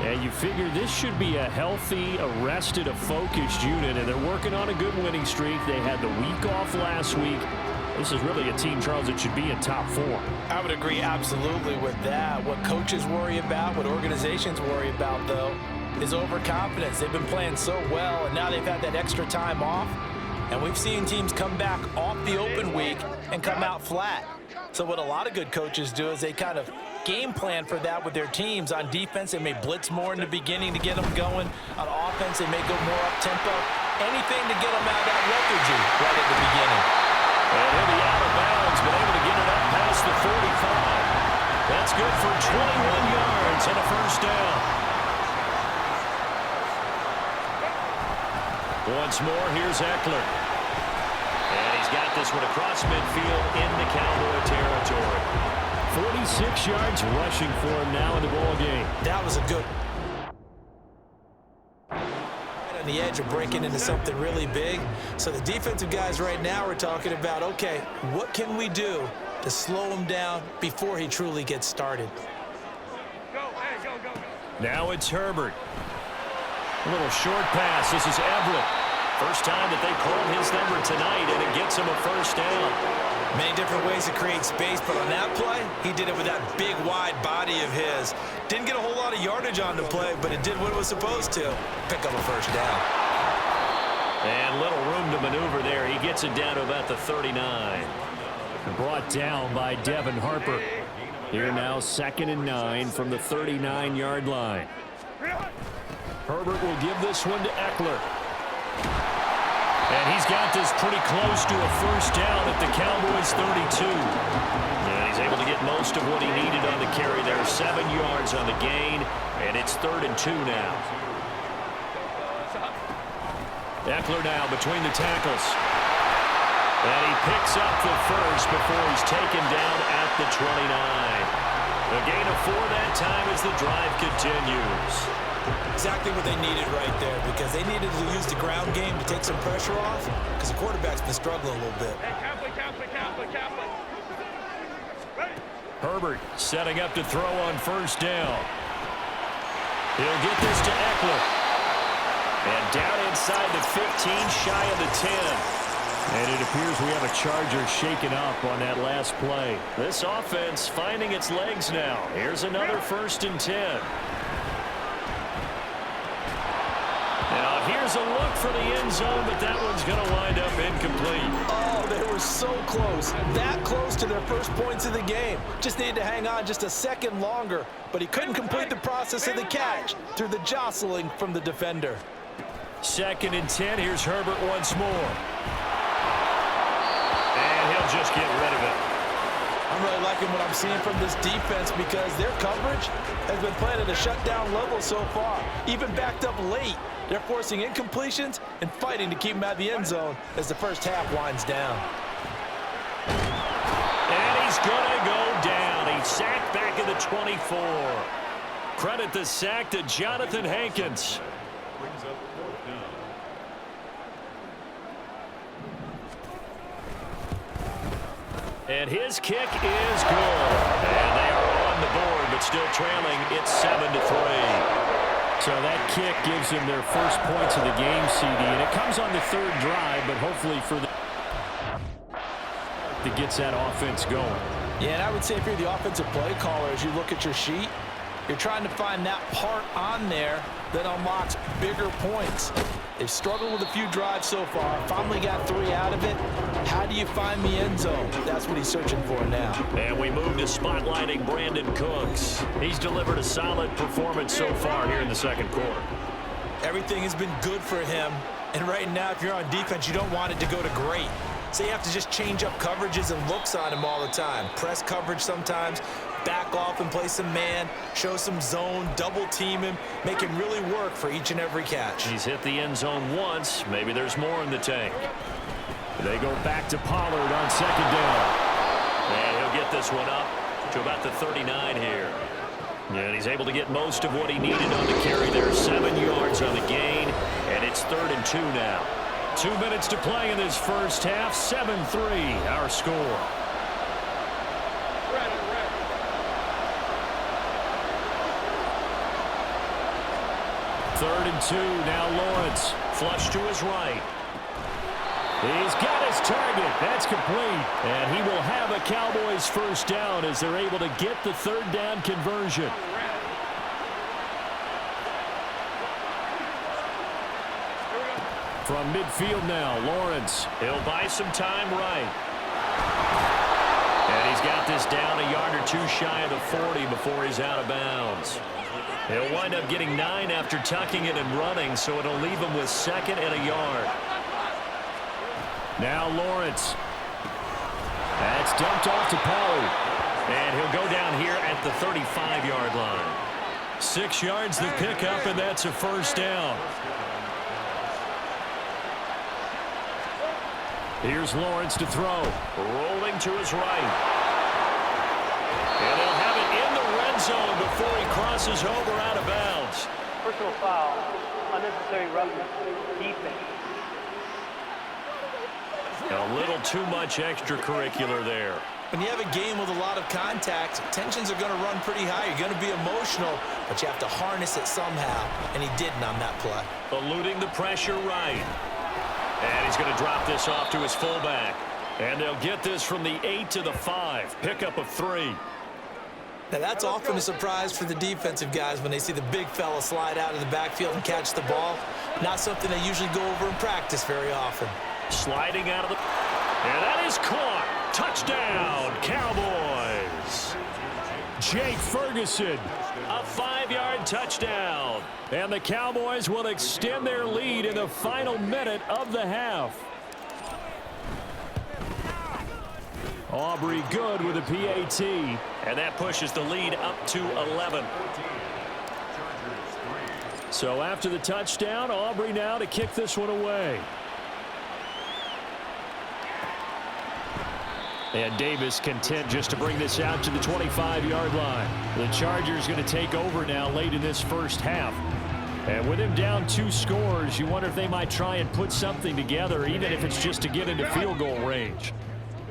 And you figure this should be a healthy, arrested, a focused unit, and they're working on a good winning streak. They had the week off last week. This is really a team, Charles, that should be in top form. I would agree absolutely with that. What coaches worry about, what organizations worry about, though, is overconfidence. They've been playing so well, and now they've had that extra time off. And we've seen teams come back off the open week and come out flat. So what a lot of good coaches do is they kind of game plan for that with their teams. On defense, they may blitz more in the beginning to get them going. On offense, they may go more up-tempo. Anything to get them out of that lethargy right at the beginning. And he'll be out of bounds, but able to get it up past the 45. That's good for 21 yards and a first down. Once more, here's Eckler. And he's got this one across midfield into Cowboy territory. 46 yards rushing for him now in the ball game. That was a good on the edge of breaking into something really big. So the defensive guys right now are talking about, okay, what can we do to slow him down before he truly gets started? Go, hey, go, go, go. Now it's Herbert. A little short pass. This is Everett. First time that they called his number tonight, and it gets him a first down. Many different ways to create space, but on that play, he did it with that big, wide body of his. Didn't get a whole lot of yardage on the play, but it did what it was supposed to. Pick up a first down. And little room to maneuver there. He gets it down to about the 39. Brought down by Devin Harper. Here now 2nd and 9 from the 39-yard line. Herbert will give this one to Eckler. And he's got this pretty close to a first down at the Cowboys 32. And he's able to get most of what he needed on the carry there. 7 yards on the gain, and it's 3rd and 2 now. Eckler now between the tackles. And he picks up the first before he's taken down at the 29. A gain of 4 that time as the drive continues. Exactly what they needed right there, because they needed to use the ground game to take some pressure off, because the quarterback's been struggling a little bit. Hey, Kaplan. Ready? Herbert setting up to throw on first down. He'll get this to Eckler. And down inside the 15, shy of the 10. And it appears we have a Charger shaken up on that last play. This offense finding its legs now. Here's another 1st and 10. Now here's a look for the end zone, but that one's going to wind up incomplete. Oh, they were so close. That close to their first points of the game. Just needed to hang on just a second longer, but he couldn't complete the process of the catch through the jostling from the defender. 2nd and 10. Here's Herbert once more. And he'll just get rid of it. I'm really liking what I'm seeing from this defense, because their coverage has been playing at a shutdown level so far. Even backed up late, they're forcing incompletions and fighting to keep them out of the end zone as the first half winds down. And he's going to go down. He's sacked back at the 24. Credit the sack to Jonathan Hankins. And his kick is good. And they are on the board, but still trailing. It's 7-3. So that kick gives them their first points of the game, CD. And it comes on the 3rd drive, but hopefully for the that gets that offense going. Yeah, and I would say if you're the offensive play caller, as you look at your sheet, you're trying to find that part on there that unlocks bigger points. They've struggled with a few drives so far. Finally got 3 out of it. How do you find the end zone? That's what he's searching for now. And we move to spotlighting Brandon Cooks. He's delivered a solid performance so far here in the 2nd quarter. Everything has been good for him. And right now, if you're on defense, you don't want it to go to great. So you have to just change up coverages and looks on him all the time. Press coverage sometimes, back off and play some man, show some zone, double team him, make him really work for each and every catch. He's hit the end zone once. Maybe there's more in the tank. They go back to Pollard on second down. And he'll get this one up to about the 39 here. And he's able to get most of what he needed on the carry there. 7 yards on the gain, and it's 3rd and 2 now. 2 minutes to play in this first half. 7-3 our score. 3rd and 2 now. Lawrence Flush to his right. He's got his target. That's complete. And he will have a Cowboys first down as they're able to get the 3rd down conversion. From midfield now, Lawrence. He'll buy some time right. And he's got this down a yard or 2 shy of the 40 before he's out of bounds. He'll wind up getting 9 after tucking it and running, so it'll leave him with 2nd and a yard. Now Lawrence. That's dumped off to Pollard. And he'll go down here at the 35-yard line. 6 yards the pickup, and that's a first down. Here's Lawrence to throw. Rolling to his right. And they'll have it in the red zone before he crosses over out of bounds. Personal foul, unnecessary roughness, defense. A little too much extracurricular there. When you have a game with a lot of contact, tensions are going to run pretty high. You're going to be emotional, but you have to harness it somehow, and he didn't on that play. Eluding the pressure right. And he's going to drop this off to his fullback. And they'll get this from the 8 to the 5. Pickup of 3. Now, that's often a surprise for the defensive guys when they see the big fella slide out of the backfield and catch the ball. Not something they usually go over in practice very often. Sliding out of the... And that is caught. Touchdown, Cowboys. Jake Ferguson. A 5-yard touchdown. And the Cowboys will extend their lead in the final minute of the half. Aubrey good with a PAT. And that pushes the lead up to 11. So after the touchdown, Aubrey now to kick this one away. And Davis content just to bring this out to the 25-yard line. The Chargers going to take over now late in this first half. And with him down 2 scores, you wonder if they might try and put something together, even if it's just to get into field goal range.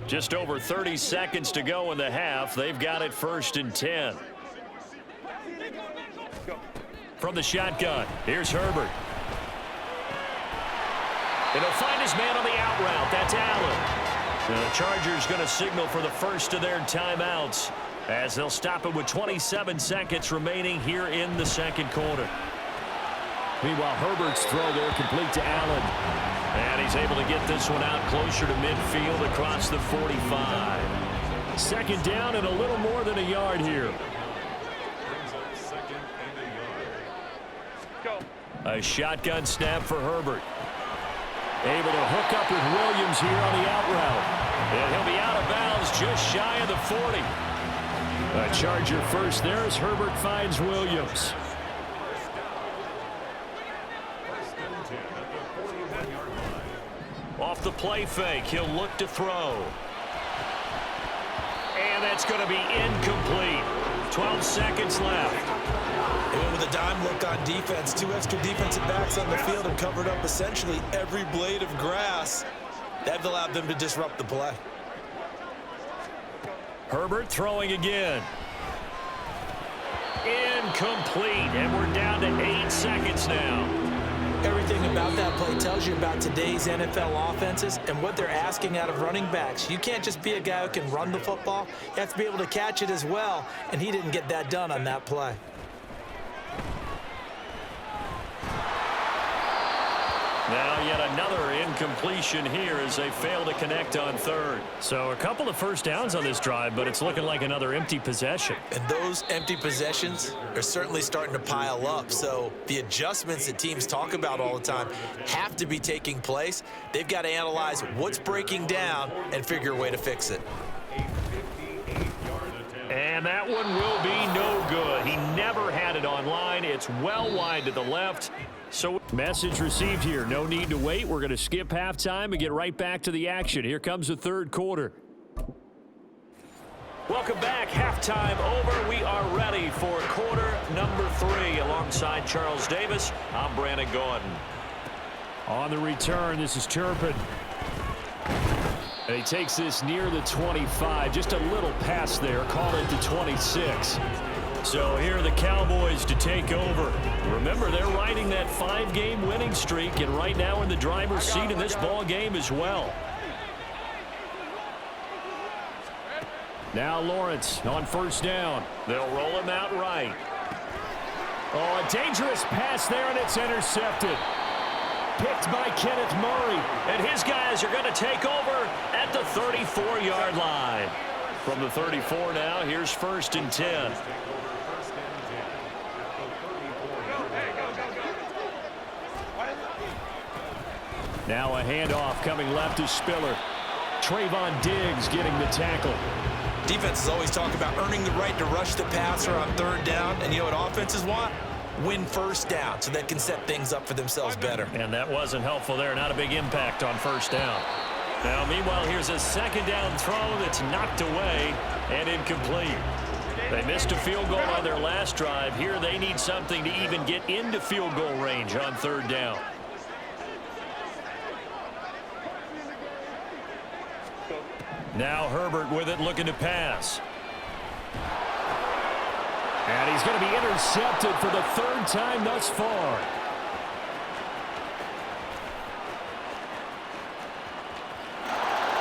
Just over 30 seconds to go in the half. They've got it 1st and 10. From the shotgun, here's Herbert. And he'll find his man on the out route. That's Allen. The Chargers going to signal for the first of their timeouts as they'll stop it with 27 seconds remaining here in the second quarter. Meanwhile, Herbert's throw there complete to Allen. And he's able to get this one out closer to midfield across the 45. 2nd down and a little more than a yard here. A shotgun snap for Herbert. Able to hook up with Williams here on the out route. And he'll be out of bounds just shy of the 40. A Charger first there as Herbert finds Williams. Off the play fake, he'll look to throw. And that's going to be incomplete. 12 seconds left. They went with a dime look on defense. 2 extra defensive backs on the field and covered up essentially every blade of grass. That allowed them to disrupt the play. Herbert throwing again. Incomplete, and we're down to 8 seconds now. Everything about that play tells you about today's NFL offenses and what they're asking out of running backs. You can't just be a guy who can run the football. You have to be able to catch it as well, and he didn't get that done on that play. Now yet another incompletion here as they fail to connect on 3rd. So a couple of first downs on this drive, but it's looking like another empty possession. And those empty possessions are certainly starting to pile up. So the adjustments that teams talk about all the time have to be taking place. They've got to analyze what's breaking down and figure a way to fix it. And that one will be no good. He never had it online. It's well wide to the left. So message received here. No need to wait. We're going to skip halftime and get right back to the action. Here comes the third quarter. welcome back. Halftime over. We are ready for quarter number 3. Alongside Charles Davis, I'm Brandon Gordon. On the return, this is Turpin. And he takes this near the 25. Just a little pass there. Call it the 26. So here are the Cowboys to take over. Remember, they're riding that 5-game winning streak, and right now in the driver's seat in this ball game as well. Now Lawrence on first down. They'll roll him out right. Oh, a dangerous pass there, and it's intercepted. Picked by Kenneth Murray. And his guys are going to take over at the 34-yard line. From the 34 now, here's 1st and 10. Now a handoff coming left to Spiller. Trayvon Diggs getting the tackle. Defenses always talk about earning the right to rush the passer on 3rd down. And you know what offenses want? Win 1st down so they can set things up for themselves better. And that wasn't helpful there. Not a big impact on 1st down. Now, meanwhile, here's a 2nd down throw that's knocked away and incomplete. They missed a field goal on their last drive. Here they need something to even get into field goal range on 3rd down. Now Herbert with it, looking to pass. And he's going to be intercepted for the 3rd time thus far.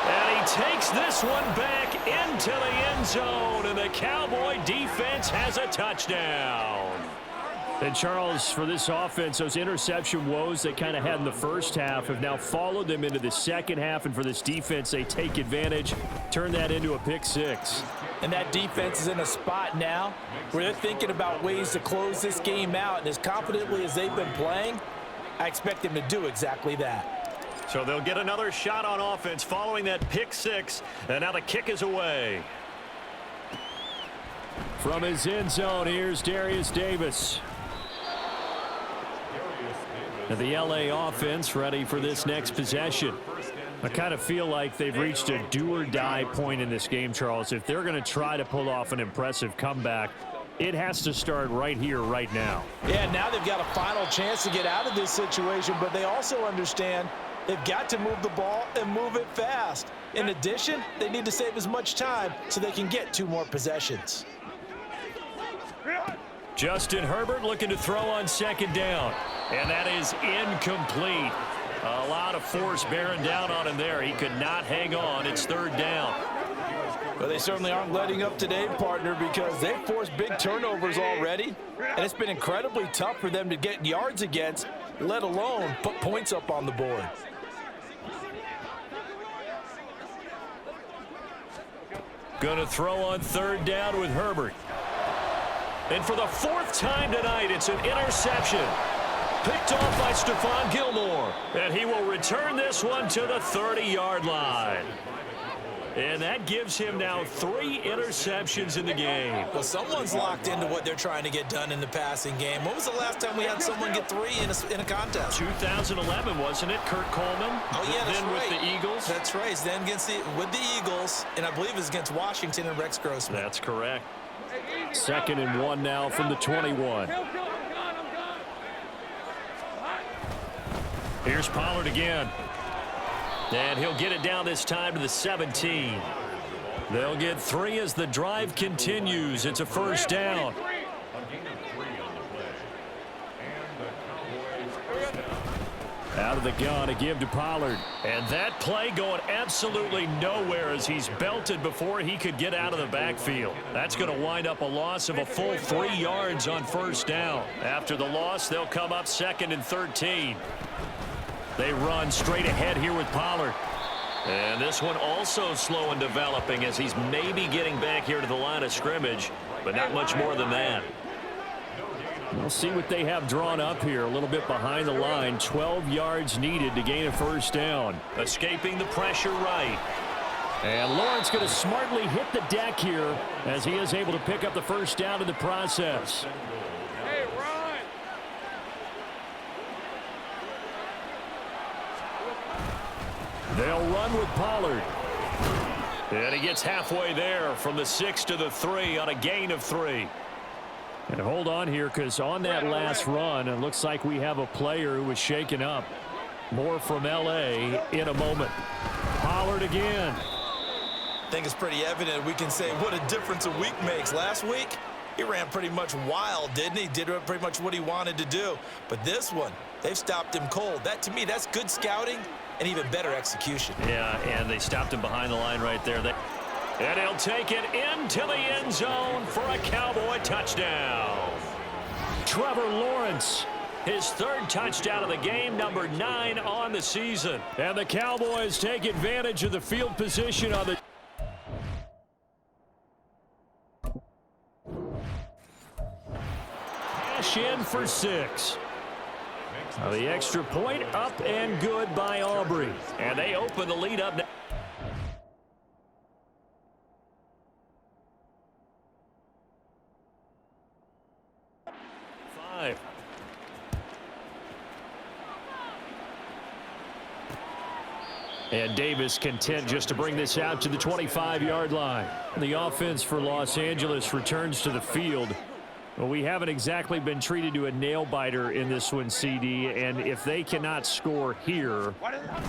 And he takes this one back into the end zone, and the Cowboy defense has a touchdown. And Charles, for this offense, those interception woes they kind of had in the first half have now followed them into the second half, and for this defense, they take advantage, turn that into a pick 6. And that defense is in a spot now where they're thinking about ways to close this game out, and as confidently as they've been playing, I expect them to do exactly that. So they'll get another shot on offense following that pick 6, and now the kick is away. From his end zone, here's Darius Davis. And the LA offense ready for this next possession. I kind of feel like they've reached a do-or-die point in this game, Charles. If they're going to try to pull off an impressive comeback, it has to start right here, right now. Yeah, now they've got a final chance to get out of this situation, but they also understand they've got to move the ball and move it fast. In addition, they need to save as much time so they can get 2 more possessions. Justin Herbert looking to throw on 2nd down. And that is incomplete. A lot of force bearing down on him there. He could not hang on. It's 3rd down. Well, they certainly aren't letting up today, partner, because they've forced big turnovers already. And it's been incredibly tough for them to get yards against, let alone put points up on the board. Going to throw on 3rd down with Herbert. And for the 4th time tonight, it's an interception. Picked off by Stephon Gilmore. And he will return this one to the 30-yard line. And that gives him now 3 interceptions in the game. Well, someone's locked into what they're trying to get done in the passing game. When was the last time we had someone get 3 in a contest? 2011, wasn't it? Kurt Coleman. Oh, yeah, that's then right. with the Eagles. That's right. Then with the Eagles, and I believe it was against Washington and Rex Grossman. That's correct. 2nd and 1 now from the 21. Here's Pollard again. And he'll get it down this time to the 17. They'll get 3 as the drive continues. It's a 1st down. Out of the gun, a give to Pollard. And that play going absolutely nowhere as he's belted before he could get out of the backfield. That's going to wind up a loss of a full 3 yards on 1st down. After the loss, they'll come up 2nd and 13. They run straight ahead here with Pollard. And this one also slow in developing as he's maybe getting back here to the line of scrimmage, but not much more than that. We'll see what they have drawn up here. A little bit behind the line. 12 yards needed to gain a 1st down. Escaping the pressure right. And Lawrence going to smartly hit the deck here as he is able to pick up the first down in the process. Hey, run! They'll run with Pollard. And he gets halfway there from the 6 to the 3 on a gain of 3. And hold on here, because on that last run, it looks like we have a player who was shaken up. More from L.A. in a moment. Pollard again. I think it's pretty evident we can say what a difference a week makes. Last week, he ran pretty much wild, didn't he? Did pretty much what he wanted to do. But this one, they've stopped him cold. That, to me, that's good scouting and even better execution. Yeah, and they stopped him behind the line right there. And he'll take it into the end zone for a Cowboy touchdown. Trevor Lawrence. His third touchdown of the game, number 9 on the season. And the Cowboys take advantage of the field position on the... Cash in for 6. Now the extra point up and good by Aubrey. And they open the lead up now. And Davis content just to bring this out to the 25-yard line. The offense for Los Angeles returns to the field. Well, we haven't exactly been treated to a nail-biter in this one, CD, and if they cannot score here,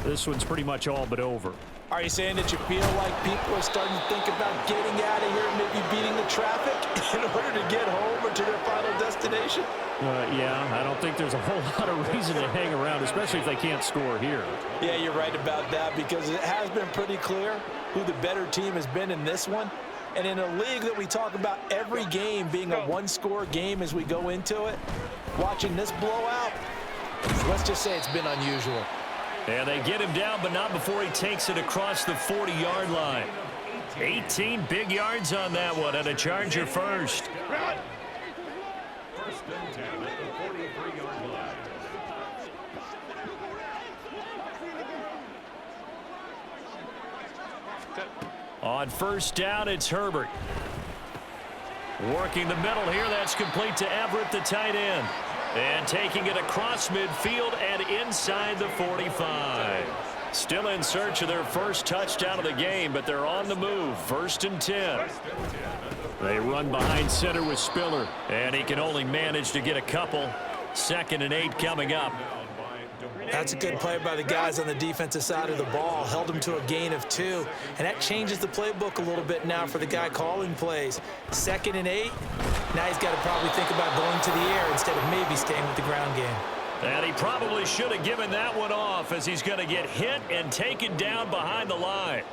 this one's pretty much all but over. Are you saying that you feel like people are starting to think about getting out of here and maybe beating the traffic in order to get home or to their final destination? Yeah, I don't think there's a whole lot of reason to hang around, especially if they can't score here. Yeah, you're right about that, because it has been pretty clear who the better team has been in this one. And in a league that we talk about every game being a one-score game as we go into it, watching this blowout, let's just say it's been unusual. And they get him down, but not before he takes it across the 40-yard line. 18 big yards on that one, and a Charger first. First and 10 at the 43-yard line. On first down, it's Herbert. Working the middle here, that's complete to Everett, the tight end. And taking it across midfield and inside the 45. Still in search of their first touchdown of the game, but they're on the move. First and 10. They run behind center with Spiller. And he can only manage to get a couple. 2nd and 8 coming up. That's a good play by the guys on the defensive side of the ball. Held him to a gain of 2. And that changes the playbook a little bit now for the guy calling plays. 2nd and 8. Now he's got to probably think about going to the air instead of maybe staying with the ground game. And he probably should have given that one off, as he's going to get hit and taken down behind the line.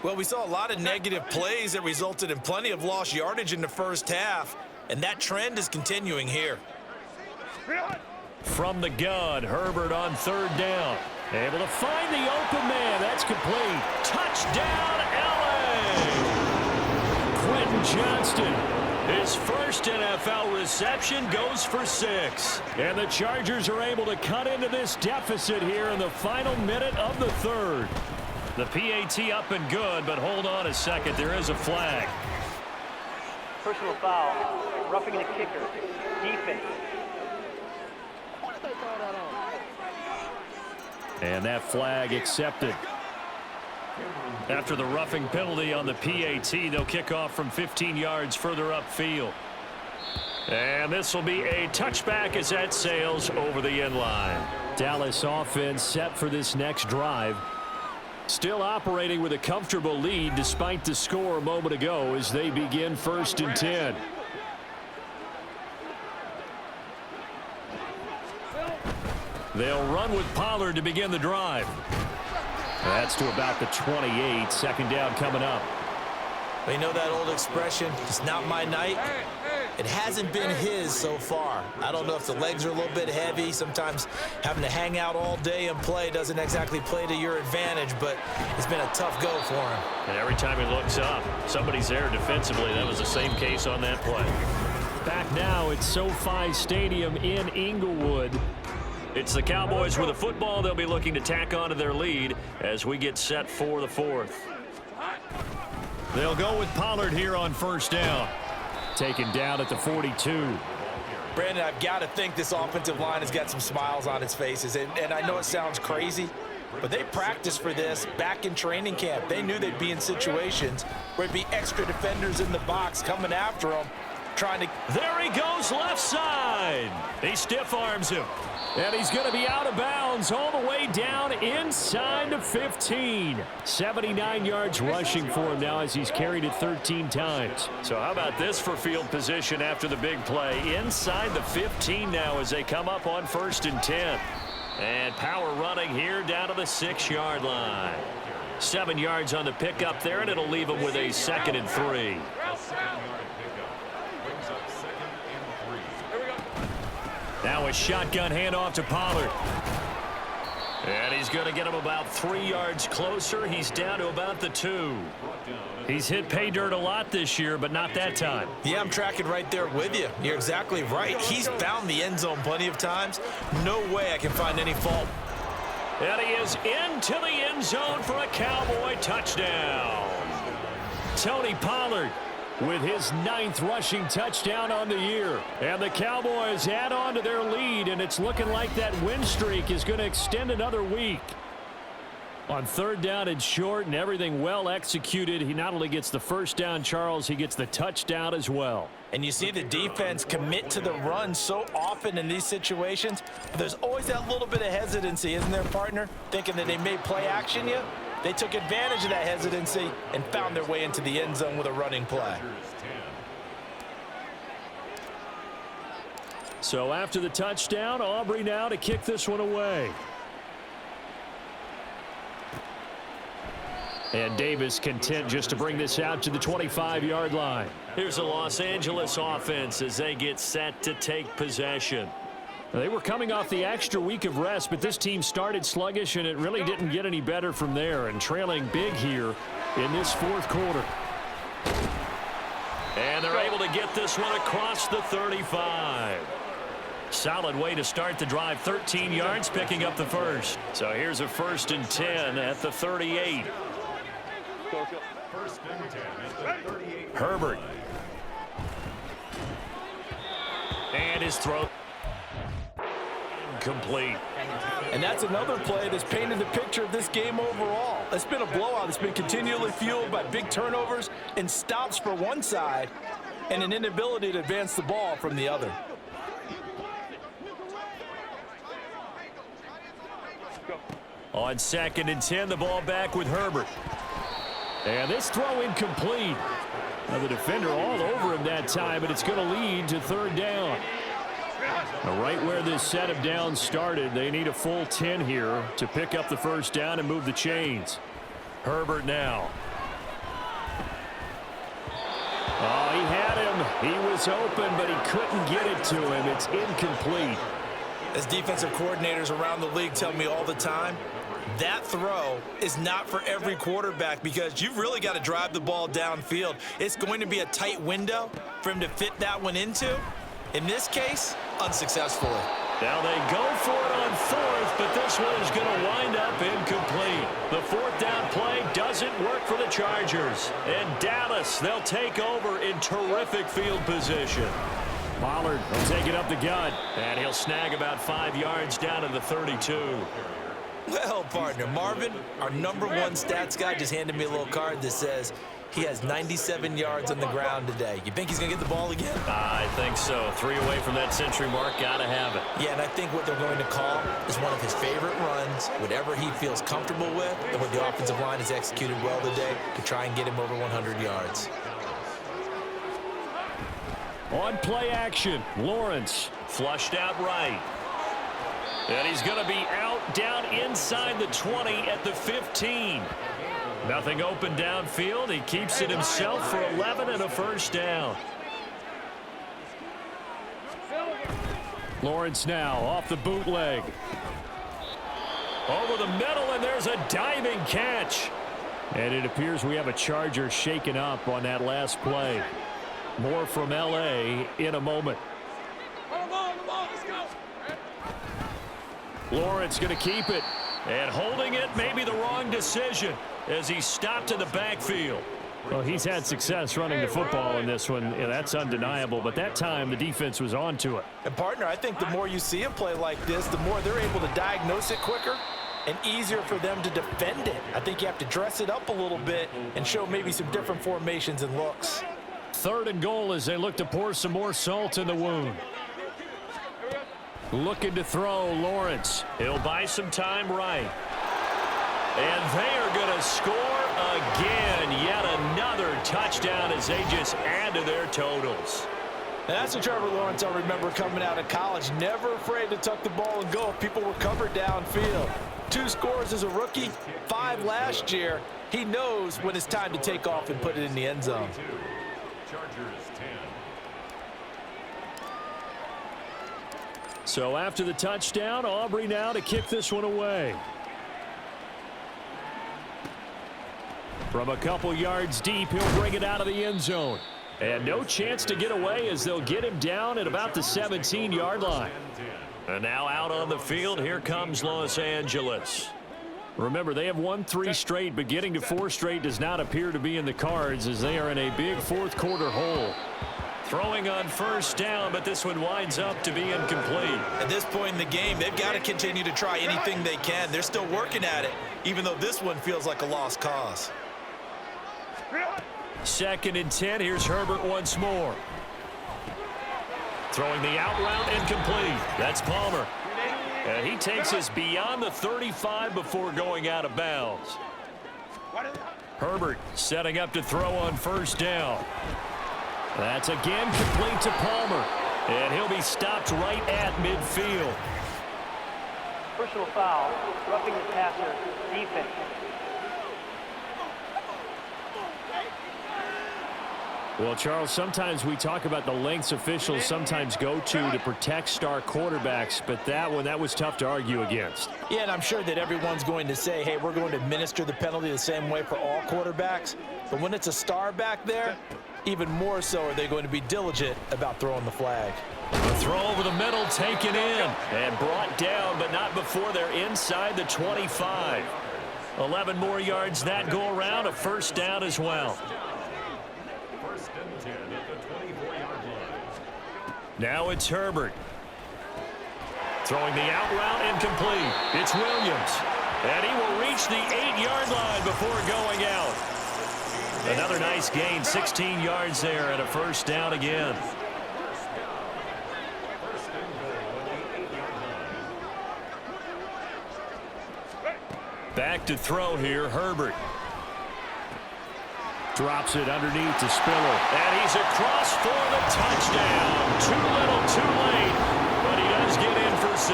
Well, we saw a lot of negative plays that resulted in plenty of lost yardage in the first half. And that trend is continuing here. From the gun, Herbert on 3rd down. Able to find the open man. That's complete. Touchdown, LA! Quentin Johnston. His first NFL reception goes for 6. And the Chargers are able to cut into this deficit here in the final minute of the 3rd. The PAT up and good, but hold on a second. There is a flag. Personal foul. Roughing the kicker. Defense. And that flag accepted. After the roughing penalty on the PAT, they'll kick off from 15 yards further upfield. And this will be a touchback as that sails over the end line. Dallas offense set for this next drive. Still operating with a comfortable lead despite the score a moment ago as they begin 1st and 10. They'll run with Pollard to begin the drive. That's to about the 28. 2nd down coming up. Well, you know that old expression, it's not my night. It hasn't been his so far. I don't know if the legs are a little bit heavy. Sometimes having to hang out all day and play doesn't exactly play to your advantage, but it's been a tough go for him. And every time he looks up, somebody's there defensively. That was the same case on that play. Back now at SoFi Stadium in Inglewood. It's the Cowboys with a football. They'll be looking to tack on to their lead as we get set for the 4th. They'll go with Pollard here on first down. Taken down at the 42. Brandon, I've got to think this offensive line has got some smiles on its faces. And I know it sounds crazy, but they practiced for this back in training camp. They knew they'd be in situations where there'd be extra defenders in the box coming after them, trying to... There he goes left side. He stiff arms him. And he's going to be out of bounds all the way down inside the 15. 79 yards rushing for him now as he's carried it 13 times. So how about this for field position after the big play? Inside the 15 now as they come up on 1st and 10. And power running here down to the 6-yard line. 7 yards on the pickup there, and it'll leave him with a 2nd and 3. Now a shotgun handoff to Pollard. And he's going to get him about 3 yards closer. He's down to about the 2. He's hit pay dirt a lot this year, but not that time. Yeah, I'm tracking right there with you. You're exactly right. He's found the end zone plenty of times. No way I can find any fault. And he is into the end zone for a Cowboy touchdown. Tony Pollard with his 9th rushing touchdown on the year. And the Cowboys add on to their lead, and it's looking like that win streak is going to extend another week. On 3rd down and short and everything well executed, he not only gets the first down, Charles, he gets the touchdown as well. And you see the defense commit to the run so often in these situations. There's always that little bit of hesitancy, isn't there, partner? Thinking that they may play action you. They took advantage of that hesitancy and found their way into the end zone with a running play. So after the touchdown, Aubrey now to kick this one away. And Davis content just to bring this out to the 25-yard line. Here's the Los Angeles offense as they get set to take possession. They were coming off the extra week of rest, but this team started sluggish, and it really didn't get any better from there, and trailing big here in this 4th quarter. And they're able to get this one across the 35. Solid way to start the drive, 13 yards, picking up the first. So here's a 1st and 10 at the 38. Herbert. And his throw. Complete. And that's another play that's painted the picture of this game overall. It's been a blowout. It's been continually fueled by big turnovers and stops for one side and an inability to advance the ball from the other. On 2nd and 10, the ball back with Herbert. And this throw incomplete. Now the defender all over him that time, but it's going to lead to 3rd down. Now right where this set of downs started, they need a full 10 here to pick up the first down and move the chains. Herbert now. Oh, he had him. He was open, but he couldn't get it to him. It's incomplete. As defensive coordinators around the league tell me all the time, that throw is not for every quarterback because you've really got to drive the ball downfield. It's going to be a tight window for him to fit that one into. In this case, unsuccessfully. Now they go for it on 4th, but this one is going to wind up incomplete. The 4th down play doesn't work for the Chargers. And Dallas, they'll take over in terrific field position. Pollard will take it up the gut, and he'll snag about 5 yards down to the 32. Well, partner, Marvin, our #1 stats guy, just handed me a little card that says he has 97 yards on the ground today. You think he's going to get the ball again? I think so. 3 away from that century mark. Got to have it. Yeah, and I think what they're going to call is one of his favorite runs, whatever he feels comfortable with, and what the offensive line has executed well today to try and get him over 100 yards. On play action, Lawrence flushed out right. And he's going to be out down inside the 20 at the 15. Nothing open downfield. He keeps it himself for 11 and a first down. Lawrence now off the bootleg. Over the middle, and there's a diving catch. And it appears we have a Charger shaken up on that last play. More from L.A. in a moment. Lawrence going to keep it. And holding it may be the wrong decision as he stopped in the backfield. Well, he's had success running the football in this one. Yeah, that's undeniable. But that time, the defense was on to it. And, partner, I think the more you see him play like this, the more they're able to diagnose it quicker and easier for them to defend it. I think you have to dress it up a little bit and show maybe some different formations and looks. 3rd and goal as they look to pour some more salt in the wound. Looking to throw, Lawrence. He'll buy some time right. And they are going to score again. Yet another touchdown as they just add to their totals. And that's a Trevor Lawrence I remember coming out of college. Never afraid to tuck the ball and go if people were covered downfield. 2 scores as a rookie, 5 last year. He knows when it's time to take off and put it in the end zone. So after the touchdown, Aubrey now to kick this one away. From a couple yards deep, he'll bring it out of the end zone. And no chance to get away as they'll get him down at about the 17-yard line. And now out on the field, here comes Los Angeles. Remember, they have won 3 straight, but getting to 4 straight does not appear to be in the cards as they are in a big 4th quarter hole. Throwing on 1st down, but this one winds up to be incomplete. At this point in the game, they've got to continue to try anything they can. They're still working at it, even though this one feels like a lost cause. 2nd and 10. Here's Herbert once more. Throwing the out route incomplete. That's Palmer. And he takes us beyond the 35 before going out of bounds. Herbert setting up to throw on 1st down. That's again complete to Palmer. And he'll be stopped right at midfield. Personal foul, roughing the passer, defense. Well, Charles, sometimes we talk about the lengths officials sometimes go to protect star quarterbacks, but that was tough to argue against. Yeah, and I'm sure that everyone's going to say, hey, we're going to administer the penalty the same way for all quarterbacks. But when it's a star back there, even more so are they going to be diligent about throwing the flag. The throw over the middle taken in and brought down, but not before they're inside the 25. 11 more yards that go around, a 1st down as well. Now it's Herbert. Throwing the out route incomplete. It's Williams. And he will reach the 8-yard line before going out. Another nice gain, 16 yards there and a 1st down again. Back to throw here, Herbert. Drops it underneath to Spiller. And he's across for the touchdown. Too little, too late. But he does get in for 6.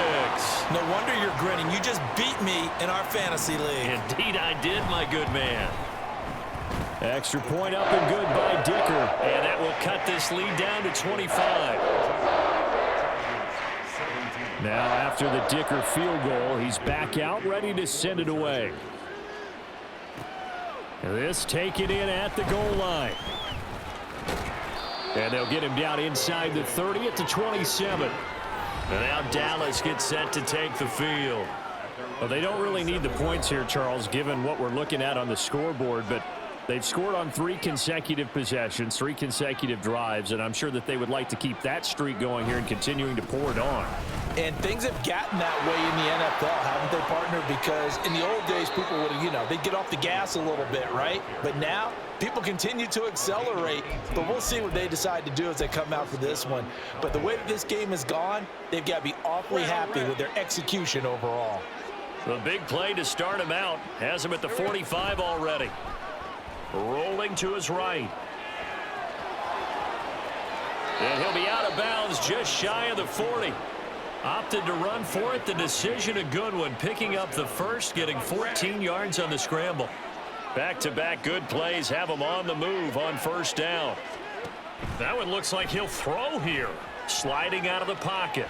No wonder you're grinning. You just beat me in our fantasy league. Indeed I did, my good man. Extra point up and good by Dicker. And that will cut this lead down to 25. Now after the Dicker field goal, he's back out ready to send it away. This taken in at the goal line. And they'll get him down inside the 30 at the 27. And now Dallas gets set to take the field. Well, they don't really need the points here, Charles, given what we're looking at on the scoreboard, but they've scored on 3 consecutive possessions, 3 consecutive drives, and I'm sure that they would like to keep that streak going here and continuing to pour it on. And things have gotten that way in the NFL, haven't they, partner? Because in the old days, people would, they'd get off the gas a little bit, right? But now, people continue to accelerate, but we'll see what they decide to do as they come out for this one. But the way that this game has gone, they've got to be awfully happy with their execution overall. The big play to start him out has him at the 45 already. Rolling to his right. And he'll be out of bounds just shy of the 40. Opted to run for it. The decision a good one. Picking up the 1st, getting 14 yards on the scramble. Back-to-back good plays have him on the move on 1st down. That one looks like he'll throw here. Sliding out of the pocket.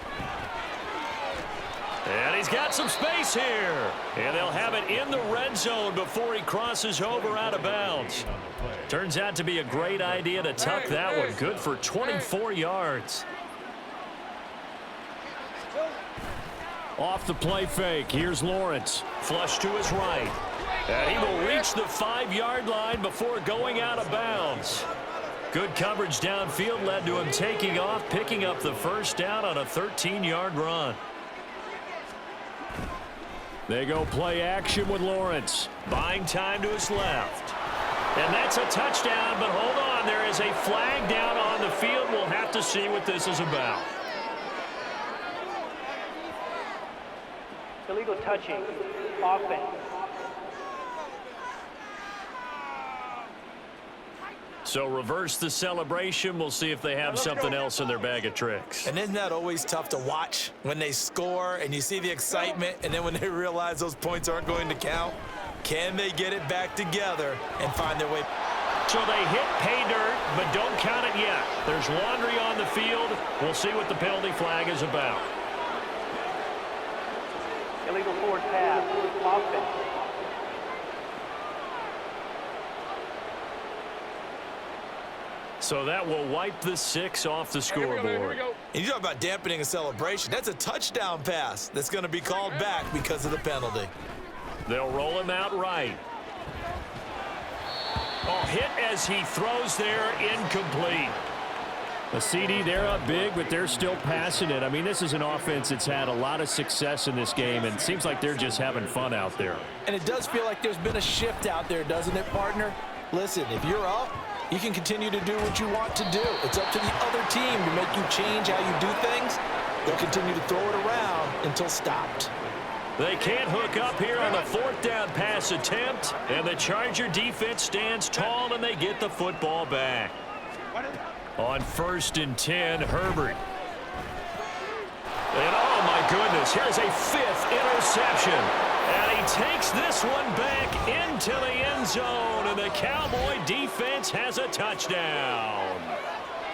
And he's got some space here. And they'll have it in the red zone before he crosses over out of bounds. Turns out to be a great idea to tuck that one. Good for 24 yards. Off the play fake, here's Lawrence. Flush to his right. And he will reach the 5-yard line before going out of bounds. Good coverage downfield led to him taking off, picking up the first down on a 13-yard run. They go play action with Lawrence. Buying time to his left. And that's a touchdown, but hold on. There is a flag down on the field. We'll have to see what this is about. Illegal touching. Offense. So reverse the celebration. We'll see if they have something else in their bag of tricks. And isn't that always tough to watch when they score and you see the excitement, and then when they realize those points aren't going to count? Can they get it back together and find their way? So they hit pay dirt, but don't count it yet. There's laundry on the field. We'll see what the penalty flag is about. Illegal forward pass. Offense. So that will wipe the 6 off the scoreboard. And you talk about dampening a celebration. That's a touchdown pass that's going to be called back because of the penalty. They'll roll him out right. Oh, hit as he throws there, incomplete. The CD, they're up big, but they're still passing it. I mean, this is an offense that's had a lot of success in this game, and it seems like they're just having fun out there. And it does feel like there's been a shift out there, doesn't it, partner? Listen, if you're up, you can continue to do what you want to do. It's up to the other team to make you change how you do things. They'll continue to throw it around until stopped. They can't hook up here on the 4th down pass attempt, and the Charger defense stands tall, and they get the football back. On 1st and 10, Herbert. And oh my goodness, here's a 5th interception. And he takes this one back into the end zone, and the Cowboy defense has a touchdown.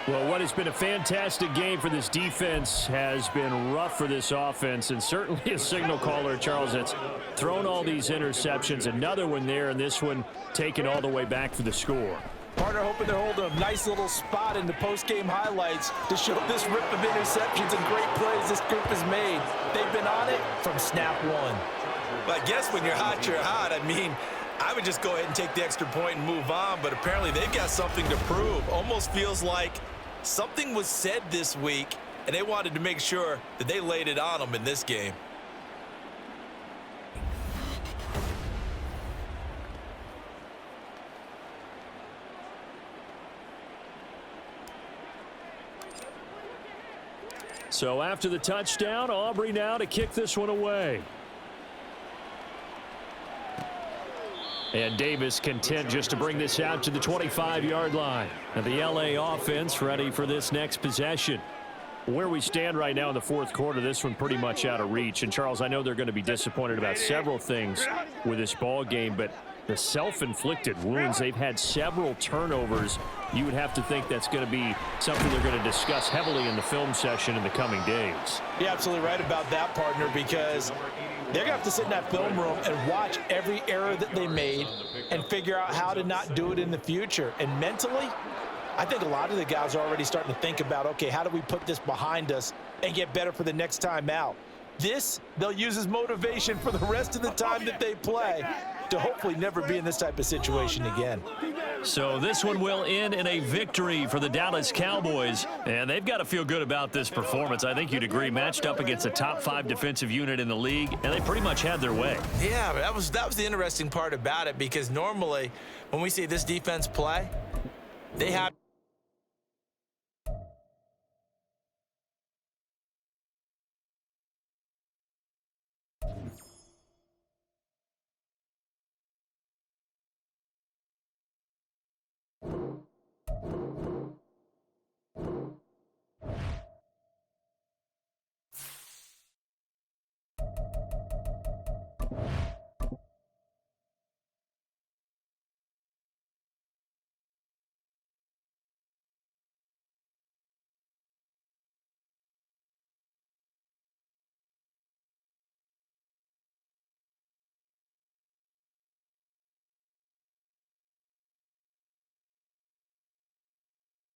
Well, what has been a fantastic game for this defense has been rough for this offense, and certainly a signal caller, Charles, that's thrown all these interceptions. Another one there, and this one taken all the way back for the score. Partner hoping they're holding a nice little spot in the post-game highlights to show this rip of interceptions and great plays this group has made. They've been on it from snap one. But I guess when you're hot, you're hot. I mean, I would just go ahead and take the extra point and move on, but apparently they've got something to prove. Almost feels like something was said this week, and they wanted to make sure that they laid it on them in this game. So after the touchdown, Aubrey now to kick this one away. And Davis content just to bring this out to the 25-yard line. And the LA offense ready for this next possession. Where we stand right now in the 4th quarter, this one pretty much out of reach. And, Charles, I know they're going to be disappointed about several things with this ball game, but the self-inflicted wounds, they've had several turnovers. You would have to think that's going to be something they're going to discuss heavily in the film session in the coming days. You're absolutely right about that, partner, because they're going to have to sit in that film room and watch every error that they made and figure out how to not do it in the future. And mentally, I think a lot of the guys are already starting to think about, okay, how do we put this behind us and get better for the next time out? This, they'll use as motivation for the rest of the time that they play to hopefully never be in this type of situation again. So this one will end in a victory for the Dallas Cowboys, and they've got to feel good about this performance. I think you'd agree, matched up against a top 5 defensive unit in the league, and they pretty much had their way. Yeah, that was the interesting part about it, because normally when we see this defense play, they have